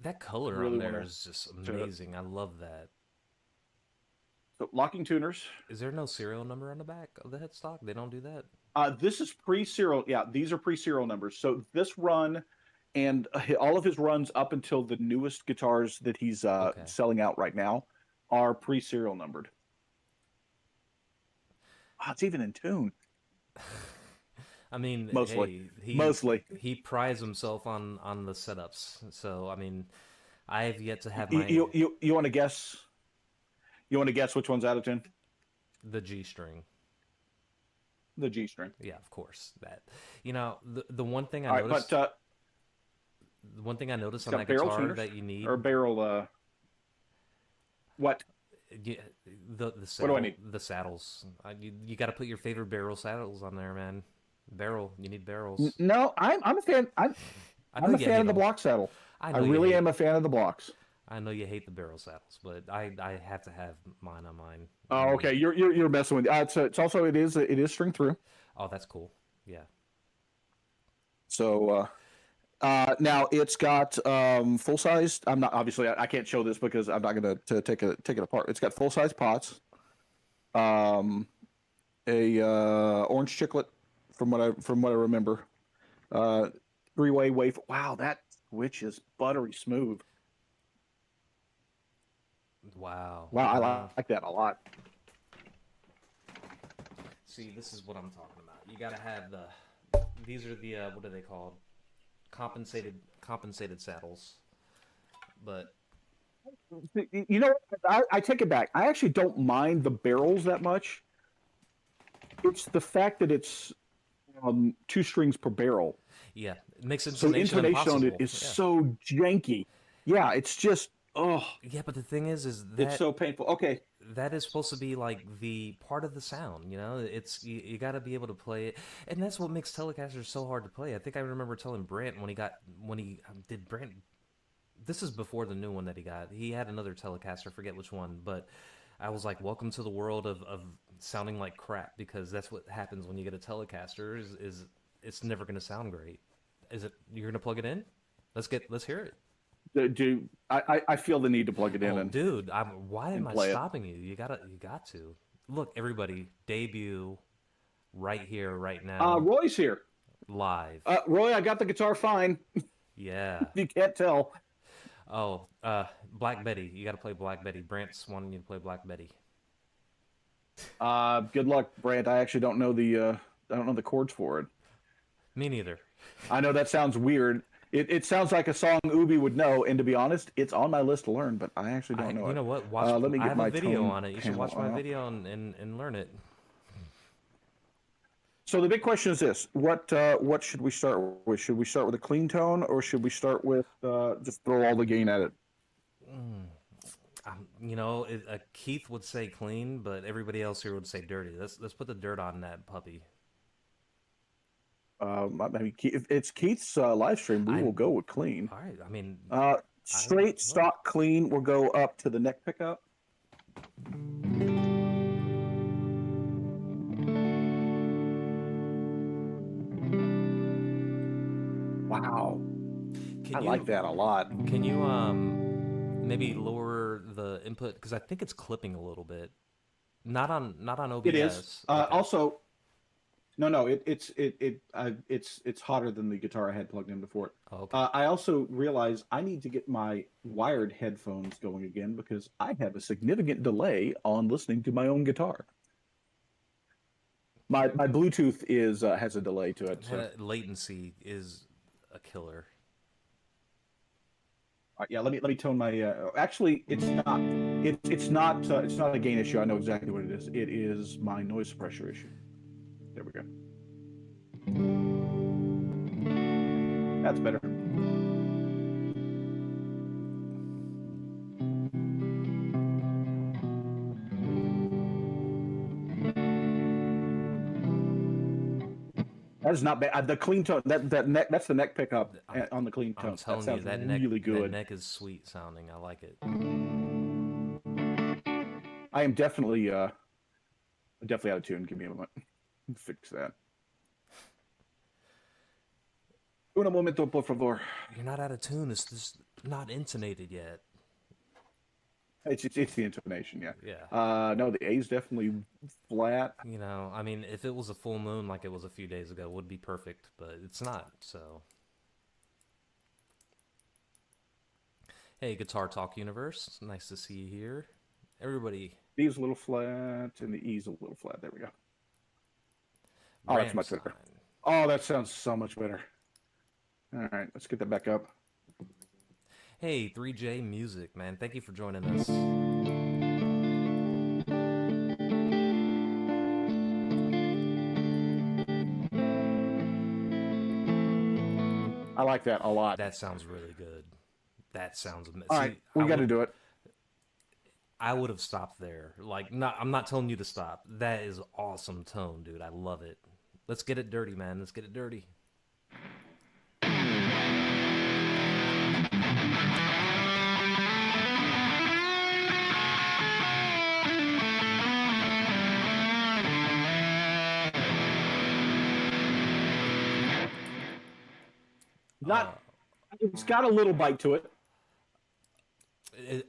that color on really there want is just to. amazing. I love that. So locking tuners. Is there no serial number on the back of the headstock? They don't do that. This is pre-serial. Yeah, these are pre-serial numbers. So this run and all of his runs up until the newest guitars that he's Okay. selling out right now are pre-serial numbered. It's even in tune. I mean, Mostly, hey, mostly. he prides himself on the setups. So I mean, I have yet to have my You want to guess? You want to guess which one's out of tune? the G string. The G string. Yeah, of course. That the one thing I All right, noticed but the one thing I noticed it's on got that barrel guitar tuners that you need or barrel. What? yeah, What do I need? the saddles. You got to put your favorite barrel saddles on there, man. Barrel, you need barrels. No, I'm a fan. I know I'm a you fan hate of the them. block saddle. I I know you really hate. am a fan of the blocks. I know you hate the barrel saddles, but I have to have mine on mine. I Oh, mean, okay. You're messing with. It's also it is string through. oh, that's cool. Yeah. So now it's got full size. I'm not obviously I can't show this because I'm not gonna to take it apart. It's got full size pots. Um, a orange chiclet from what I remember. Uh, three-way wave. Wow, that switch is buttery smooth. Wow. Wow, I like that a lot. See, this is what I'm talking about. You gotta have the. These are the what are they called? Compensated saddles. But You know, I take it back. I actually don't mind the barrels that much. It's the fact that it's two strings per barrel. yeah, it makes So intonation intonation on it impossible. is Yeah. so janky. Yeah, it's just Yeah, but the thing is it's so painful. Okay, that is supposed to be like the part of the sound, it's you got to be able to play it, and that's what makes telecasters so hard to play. I think I remember telling Brant when he did Brant, this is before the new one that he had another telecaster, forget which one, but I was like, welcome to the world of sounding like crap, because that's what happens when you get a telecaster is it's never going to sound great. Is it you're going to plug it in? Let's hear it. do I feel the need to plug it in Oh, and dude, why am I play it. stopping you? You got to. Look, everybody, debut right here, right now, Roy's here. live. Roy, I got the guitar fine. Yeah. You can't tell. Oh, Black Betty. You got to play Black Betty. Brant's wanting you to play Black Betty. Good luck, Brant. I don't know the chords for it. Me neither. I know that sounds weird. It sounds like a song Ubie would know, and to be honest, it's on my list to learn, but I actually don't know You it. know what? Watch. Let me I get have my a video tone on it. You should panel watch my out. video and learn it. So the big question is this: what should we start with? Should we start with a clean tone, or should we start with just throw all the gain at it? Keith would say clean, but everybody else here would say dirty. Let's put the dirt on that puppy. I mean, if it's Keith's live stream, we I will go with clean. All right. I mean, Straight look. stock clean. We'll go up to the neck pickup. Wow, I Can like you that a lot. can you maybe lower the input, because I think it's clipping a little bit. Not on It is. OBS. Okay. Also, no, it's hotter than the guitar I had plugged in before. Oh, okay. I also realize I need to get my wired headphones going again because I have a significant delay on listening to my own guitar. My Bluetooth is has a delay to it. So Latency is a killer. yeah, let me tone my. Actually, it's not. It's not a gain issue. I know exactly what it is. It is my noise suppressor issue. There we go. That's better. That is not bad. The clean tone, that neck, that's the neck pickup I'm on the clean I'm tone. That telling you, sounds really that good. neck is sweet sounding. I like it. I am definitely out of tune. Give me a moment. Fix that. Un momento, por favor. You're not out of tune. It's just not intonated yet. It's the intonation, yeah. Yeah. No, the A is definitely flat. You know, I mean, if it was a full moon like it was a few days ago, it would be perfect, but it's not. So, hey, Guitar Talk Universe, nice to see you here. Everybody, B is a little flat, and the E is a little flat. There we go. Oh, that's much Ramstein. better. Oh, that sounds so much better. All right, let's get that back up. Hey, 3J Music, man, thank you for joining us. I like that a lot. That sounds really good. That sounds amazing. All right, we got to do it. I would have stopped there. Like, not, I'm not telling you to stop. That is awesome tone, dude. I love it. Let's get it dirty, man. Let's get it dirty. Not. It's got a little bite to it.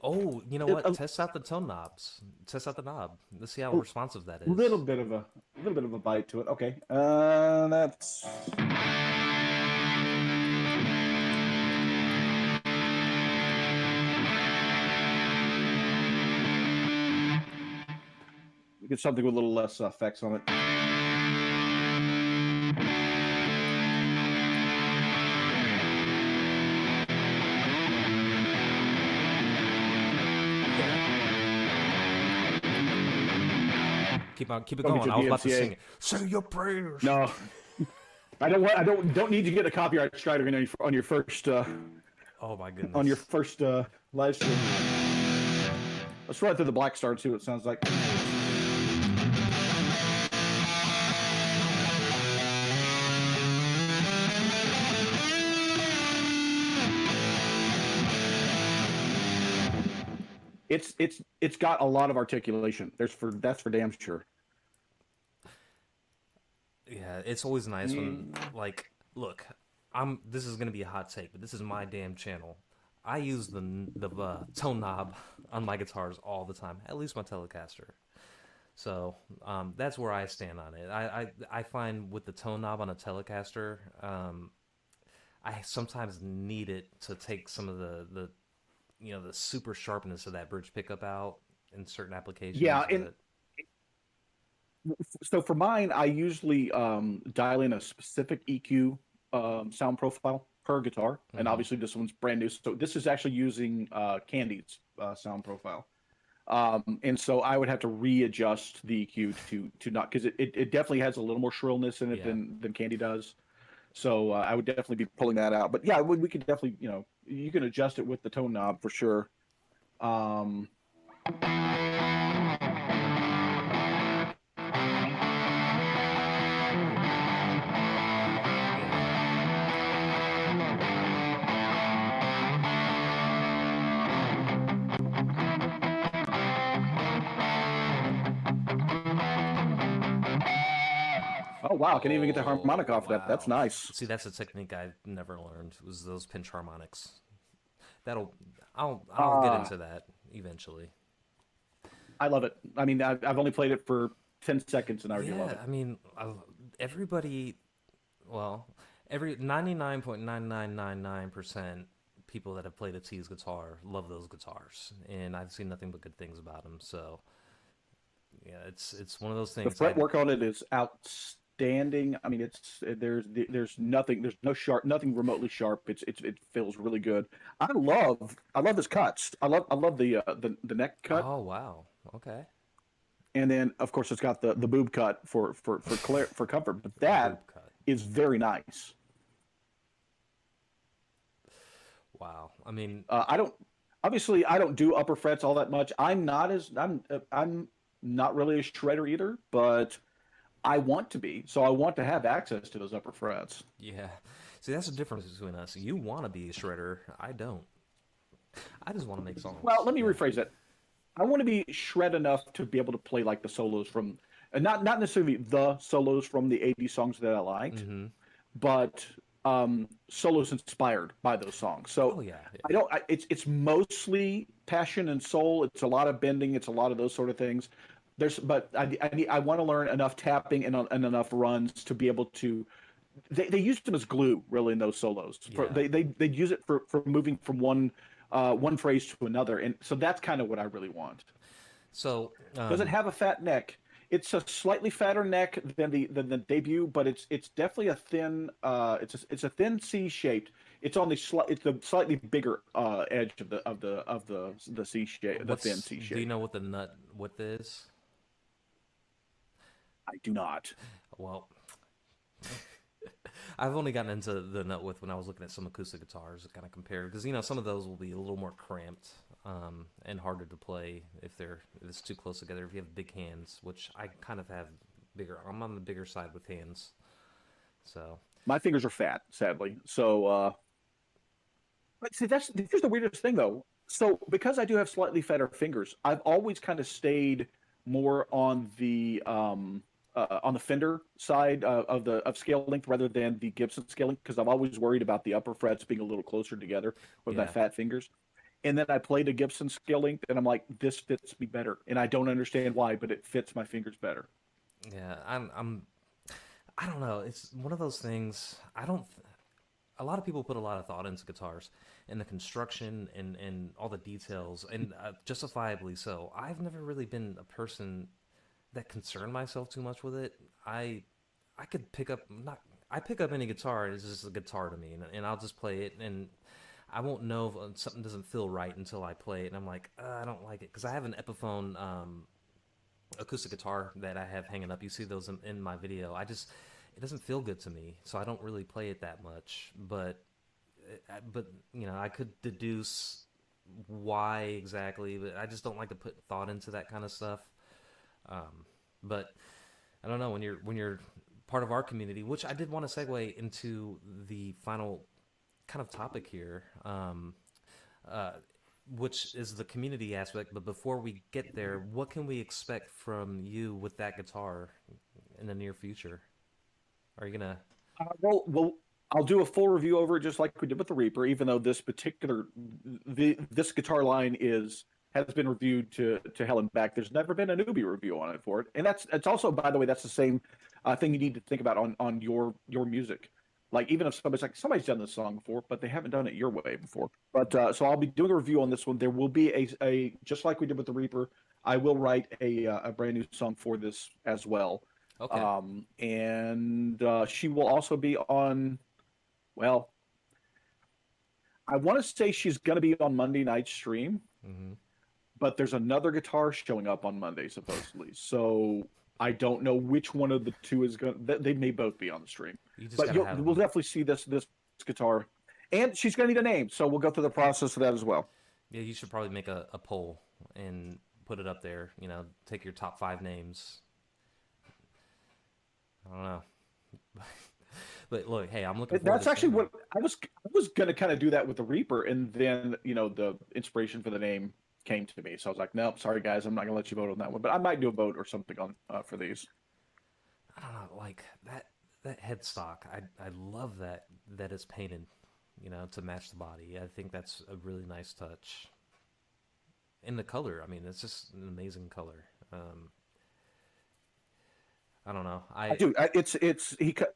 Oh, you know what? Test out the tone knobs. Test out the knob. Let's see how responsive that is. Little bit of a bite to it. Okay. That's. Get something with a little less effects on it. Keep it going. I was about to sing it. Say your prayers. No, I don't need to get a copyright strike on your first. Oh my goodness. On your first live stream. Let's run through the Black Star and see what it sounds like. It's got a lot of articulation. That's for damn sure. Yeah, it's always nice when, like, look, this is gonna be a hot take, but this is my damn channel. I use the tone knob on my guitars all the time, at least my Telecaster. So that's where I stand on it. I find with the tone knob on a Telecaster, I sometimes need it to take some of the the super sharpness of that bridge pickup out in certain applications. Yeah, and so for mine, I usually dial in a specific EQ sound profile per guitar, and obviously this one's brand new. So this is actually using Candy's sound profile, and so I would have to readjust the EQ to not, because it definitely has a little more shrillness in it than Candy does. So I would definitely be pulling that out. But yeah, we could definitely, you can adjust it with the tone knob for sure. Oh wow! I can even get the harmonic off that. That's nice. See, that's a technique I never learned. Was those pinch harmonics? I'll get into that eventually. I love it. I mean, I've only played it for 10 seconds and I already love it. I mean, everybody, every 99.9999% people that have played a T's guitar love those guitars, and I've seen nothing but good things about them. So, Yeah, it's one of those The things. fretwork on it is outstanding. I mean, there's nothing, there's no sharp, nothing remotely sharp. It feels really good. I love his cuts. I love the neck cut, Oh wow. Okay. and then of course it's got the boob cut for comfort. But that Boob cut. is very nice. Wow. I mean, I don't obviously I don't do upper frets all that much. I'm not really a shredder either, but I want to be. So I want to have access to those upper frets. yeah. See, that's the difference between us. You want to be a shredder. I don't. I just want to make Well, songs. let me Yeah. rephrase that. I want to be shred enough to be able to play like the solos from, and not necessarily the solos from the 80s songs that I liked, Mm-hmm. but solos inspired by those songs. So Oh yeah. I don't. It's mostly passion and soul. It's a lot of bending. It's a lot of those sort of things. But I want to learn enough tapping and enough runs to be able to. They used them as glue, really, in those solos. Yeah. They use it for moving from one phrase to another, and so that's kind of what I really want. So, Does it have a fat neck? It's a slightly fatter neck than the debut, but it's definitely a thin it's a thin C shaped. It's the slightly bigger edge of the C shape, the thin C do you shape. know what the nut width is? I do not. Well, I've only gotten into the nut width when I was looking at some acoustic guitars to kind of compare, because some of those will be a little more cramped and harder to play if it's too close together. If you have big hands, which I kind of have bigger, I'm on the bigger side with hands. So My fingers are fat, sadly. So, but see, here's the weirdest thing though. So because I do have slightly fatter fingers, I've always kind of stayed more on the Fender side of scale length rather than the Gibson scale length because I've always worried about the upper frets being a little closer together with my yeah, fat fingers. And then I played a Gibson scale length, and I'm like, this fits me better, and I don't understand why, but it fits my fingers better. yeah, I don't know. It's one of those things. I don't. A lot of people put a lot of thought into guitars and the construction and all the details, and justifiably so. I've never really been a person that concerned myself too much with it. I could pick up not I pick up any guitar. It's just a guitar to me, and I'll just play it, and I won't know if something doesn't feel right until I play it, and I'm like, I don't like it because I have an Epiphone acoustic guitar that I have hanging up. You see those in my video. It doesn't feel good to me, so I don't really play it that much. But I could deduce why exactly, but I just don't like to put thought into that kind of stuff. But I don't know when you're part of our community, which I did want to segue into the final kind of topic here, uh, which is the community aspect. But before we get there, what can we expect from you with that guitar in the near future? Are you gonna? Well, I'll do a full review over it just like we did with the Reaper, even though this guitar line has been reviewed to hell and back. There's never been an Ubie review on it for it, and it's also, by the way, that's the same thing you need to think about on your music. Like even if somebody's done this song before, but they haven't done it your way before. But so I'll be doing a review on this one. There will be a just like we did with the Reaper. I will write a brand new song for this as well. Okay. And she will also be on. Well, I want to say she's going to be on Monday night stream, Mm-hmm. but there's another guitar showing up on Monday supposedly. So I don't know which one of the two is going. They may both be on the stream, You just but gotta have we'll them. definitely see this guitar, and she's going to need a name. So we'll go through the process of that as well. Yeah, you should probably make a poll and put it up there. Take your top 5 names. I don't know. But look, hey, I'm looking forward That's to actually seeing them. what I was going to kind of do that with the Reaper, and then the inspiration for the name came to me. So I was like, nope, sorry guys, I'm not going to let you vote on that one, but I might do a vote or something on for these. I don't know, like that headstock. I love that it's painted, to match the body. I think that's a really nice touch. And the color, I mean, it's just an amazing color. I don't know. I do.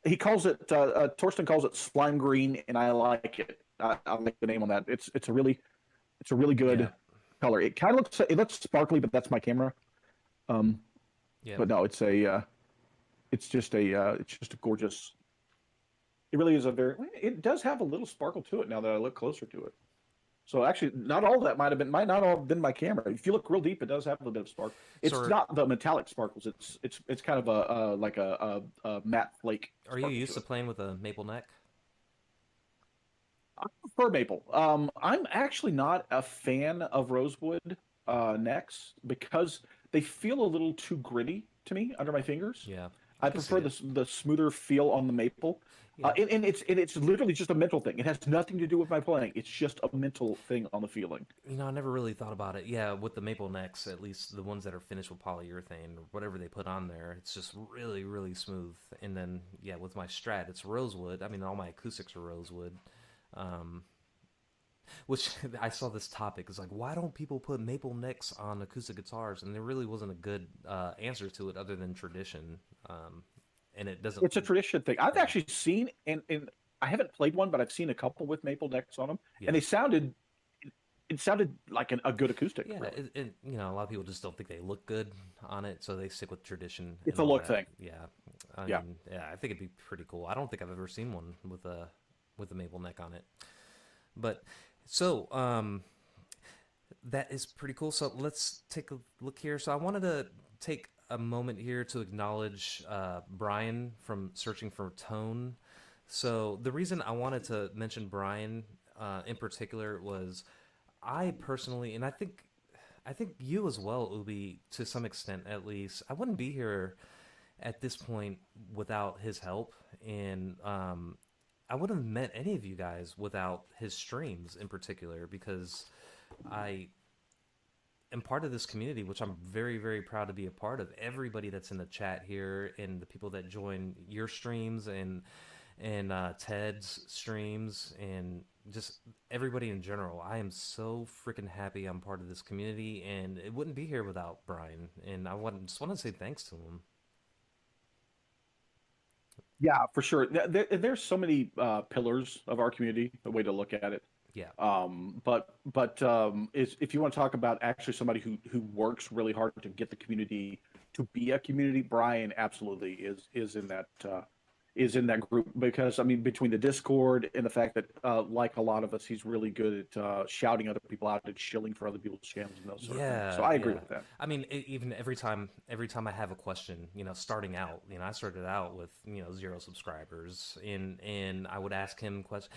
He calls it Torsten calls it slime green, and I like it. I like the name on that. It's a really Yeah. good color. It looks sparkly, but that's my camera. Um, Yep. But no, it's just a gorgeous. It really is a very. It does have a little sparkle to it now that I look closer to it. So actually, not all of that might not all have been my camera. If you look real deep, it does have a little bit of sparkle. So It's not the metallic sparkles. It's kind of a like a matte flake are you sparkle used to to it. playing with a maple neck? I prefer maple. I'm actually not a fan of rosewood necks because they feel a little too gritty to me under my fingers. Yeah, I I can see prefer it. the smoother feel on the maple. Yeah. And it's literally just a mental thing. It has nothing to do with my playing. It's just a mental thing on the feeling. I never really thought about it. Yeah, with the maple necks, at least the ones that are finished with polyurethane or whatever they put on there, it's just really, really smooth. And then, yeah, with my Strat, it's rosewood. I mean, all my acoustics are rosewood. Um, which I saw this topic is like, why don't people put maple necks on acoustic guitars? And there really wasn't a good answer to it other than tradition. And it doesn't. It's a tradition thing. I've Yeah, actually seen, and I haven't played one, but I've seen a couple with maple necks on them, and yeah, they sounded. It sounded like a good acoustic, yeah. really. A lot of people just don't think they look good on it, so they stick with tradition It's and a all look that. thing. Yeah, I Yeah. mean, yeah, I think it'd be pretty cool. I don't think I've ever seen one with a maple neck on it, but so that is pretty cool. So let's take a look here. So I wanted to take a moment here to acknowledge Brian from Searching for Tone. So the reason I wanted to mention Brian in particular was I personally, and I think you as well, Ubi, to some extent at least. I wouldn't be here at this point without his help, and I wouldn't have met any of you guys without his streams in particular because I am part of this community, which I'm very, very proud to be a part of. Everybody that's in the chat here and the people that join your streams and Ted's streams and just everybody in general. I am so freaking happy I'm part of this community, and it wouldn't be here without Brian. And just want to say thanks to him. Yeah, for sure. There's so many pillars of our community, a way to look at it. Yeah, Is if you want to talk about actually somebody who works really hard to get the community to be a community, Brian absolutely is in that group because I mean between the Discord and the fact that like a lot of us, he's really good at shouting other people out and shilling for other people's channels and those sort of things. So yeah, I agree yeah. with that. I mean, even every time I have a question, starting out, I started out with 0 subscribers, and I would ask him questions.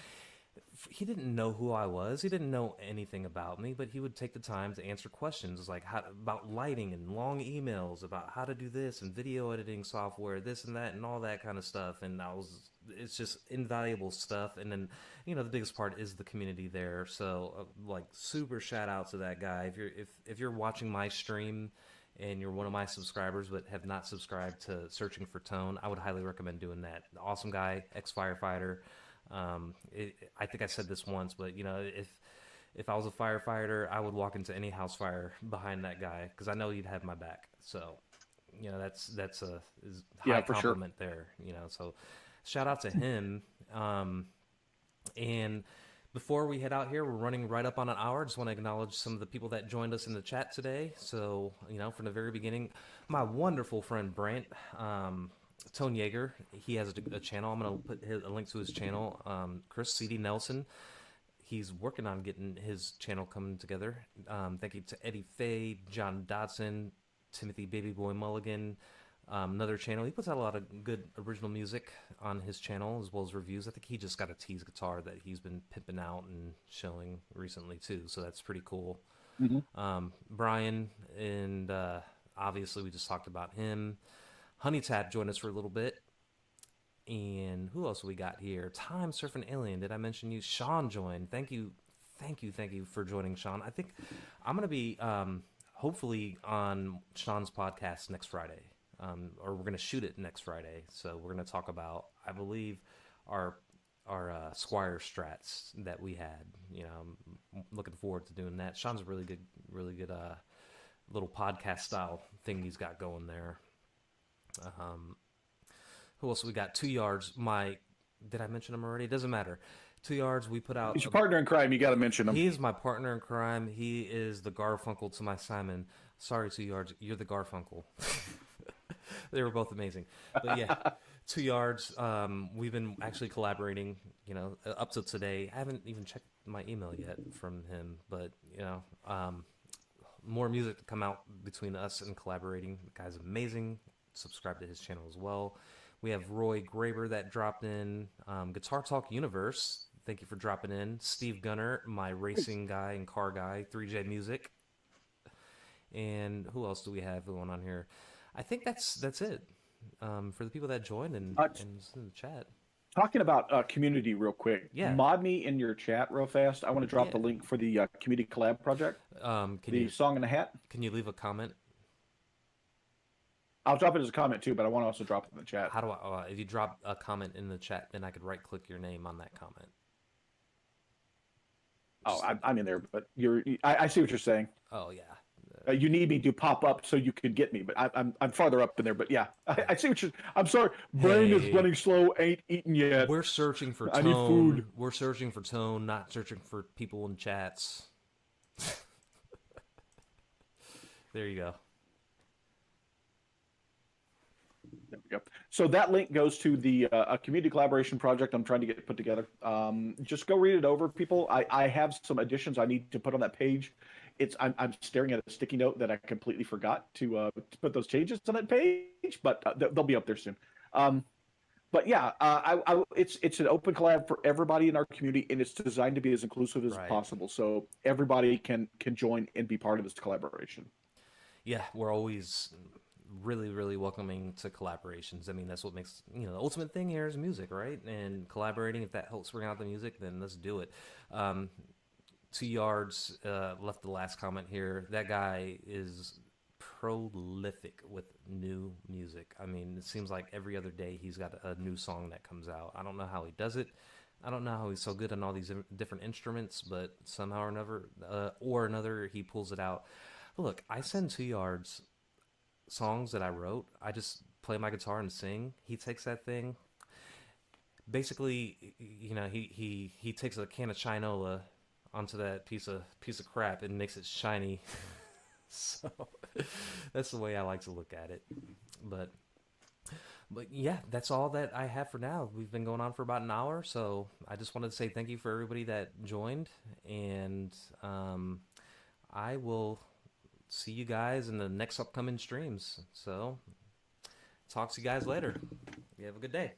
He didn't know who I was. He didn't know anything about me, but he would take the time to answer questions like how about lighting and long emails about how to do this and video editing software, this and that, and all that kind of stuff. And it's just invaluable stuff. And then, the biggest part is the community there. So, like, super shout out to that guy. If you're watching my stream and you're one of my subscribers but have not subscribed to Searching for Tone, I would highly recommend doing that. Awesome guy, ex firefighter. I think I said this once, but if I was a firefighter, I would walk into any house fire behind that guy because I know he'd have my back. So, that's a high Yeah, for sure. compliment there. So shout out to him. And before we head out here, we're running right up on an hour. Just want to acknowledge some of the people that joined us in the chat today. So, from the very beginning, my wonderful friend Brent, Tone Yeager, he has a channel. I'm going to put a link to his channel. Chris C.D. Nelson, he's working on getting his channel coming together. Thank you to Eddie Fay, John Dodson, Timothy Baby Boy Mulligan. Another channel. He puts out a lot of good original music on his channel as well as reviews. I think he just got a Tease guitar that he's been pimping out and showing recently too. So that's pretty cool. Hmm. Brian, and obviously we just talked about him. Honey Tap joined us for a little bit. And who else we got here? Time Surfing Alien. Did I mention you? Sean joined. Thank you. Thank you. Thank you for joining, Sean. I think I'm going to be hopefully on Sean's podcast next Friday. Or we're going to shoot it next Friday. So we're going to talk about, I believe, our Squire Strats that we had. I'm looking forward to doing that. Sean's a really good little podcast style thing he's got going there. Who else we got? 2 Yards. Did I mention him already? It doesn't matter. 2 Yards. We put out. He's your partner in crime. You got to mention him. He is my partner in crime. He is the Garfunkel to my Simon. Sorry, 2 Yards. You're the Garfunkel. They were both amazing. But yeah, 2 yards. We've been actually collaborating. Up to today. I haven't even checked my email yet from him, but more music to come out between us and collaborating. The guy's amazing. Subscribe to his channel as well. We have Roy Graber that dropped in. Guitar Talk Universe. Thank you for dropping in. Steve Gunner, my racing guy and car guy. 3J Music. And who else do we have going on here? I think that's it for the people that joined and in the chat. Talking about community real quick, Yeah. mod me in your chat real fast. I want to drop the link for the community collab project. Song in the Hat. Can you leave a comment? I'll drop it as a comment too, but I want to also drop it in the chat. How do I? If you drop a comment in the chat, then I could right click your name on that comment. Oh, I'm in there, but I see what you're saying. Oh yeah. You need me to pop up so you can get me, but I'm farther up in there. But yeah, I see what you're. I'm sorry, brain is running slow. Ain't eaten yet. We're searching for tone. I need food. We're searching for tone, not searching for people in chats. There you go. There we go. So that link goes to the community collaboration project I'm trying to get put together. Just go read it over, people. I have some additions I need to put on that page. I'm staring at a sticky note that I completely forgot to put those changes on that page, but they'll be up there soon. But yeah, it's an open collab for everybody in our community, and it's designed to be as inclusive as possible, so everybody can join and be part of this collaboration. Yeah, we're always really, really welcoming to collaborations. I mean, that's what makes, the ultimate thing here is music, right? And collaborating, if that helps bring out the music, then let's do it. 2 yards left the last comment here. That guy is prolific with new music. I mean, it seems like every other day he's got a new song that comes out. I don't know how he does it. I don't know how he's so good on all these different instruments, but somehow or another, he pulls it out. Look, I send 2 yards songs that I wrote. I just play my guitar and sing. He takes that thing. Basically, he takes a can of Chinola onto that piece of crap and makes it shiny. So that's the way I like to look at it. But yeah, that's all that I have for now. We've been going on for about an hour, so I just wanted to say thank you for everybody that joined, and I will see you guys in the next upcoming streams. So talk to you guys later. You have a good day.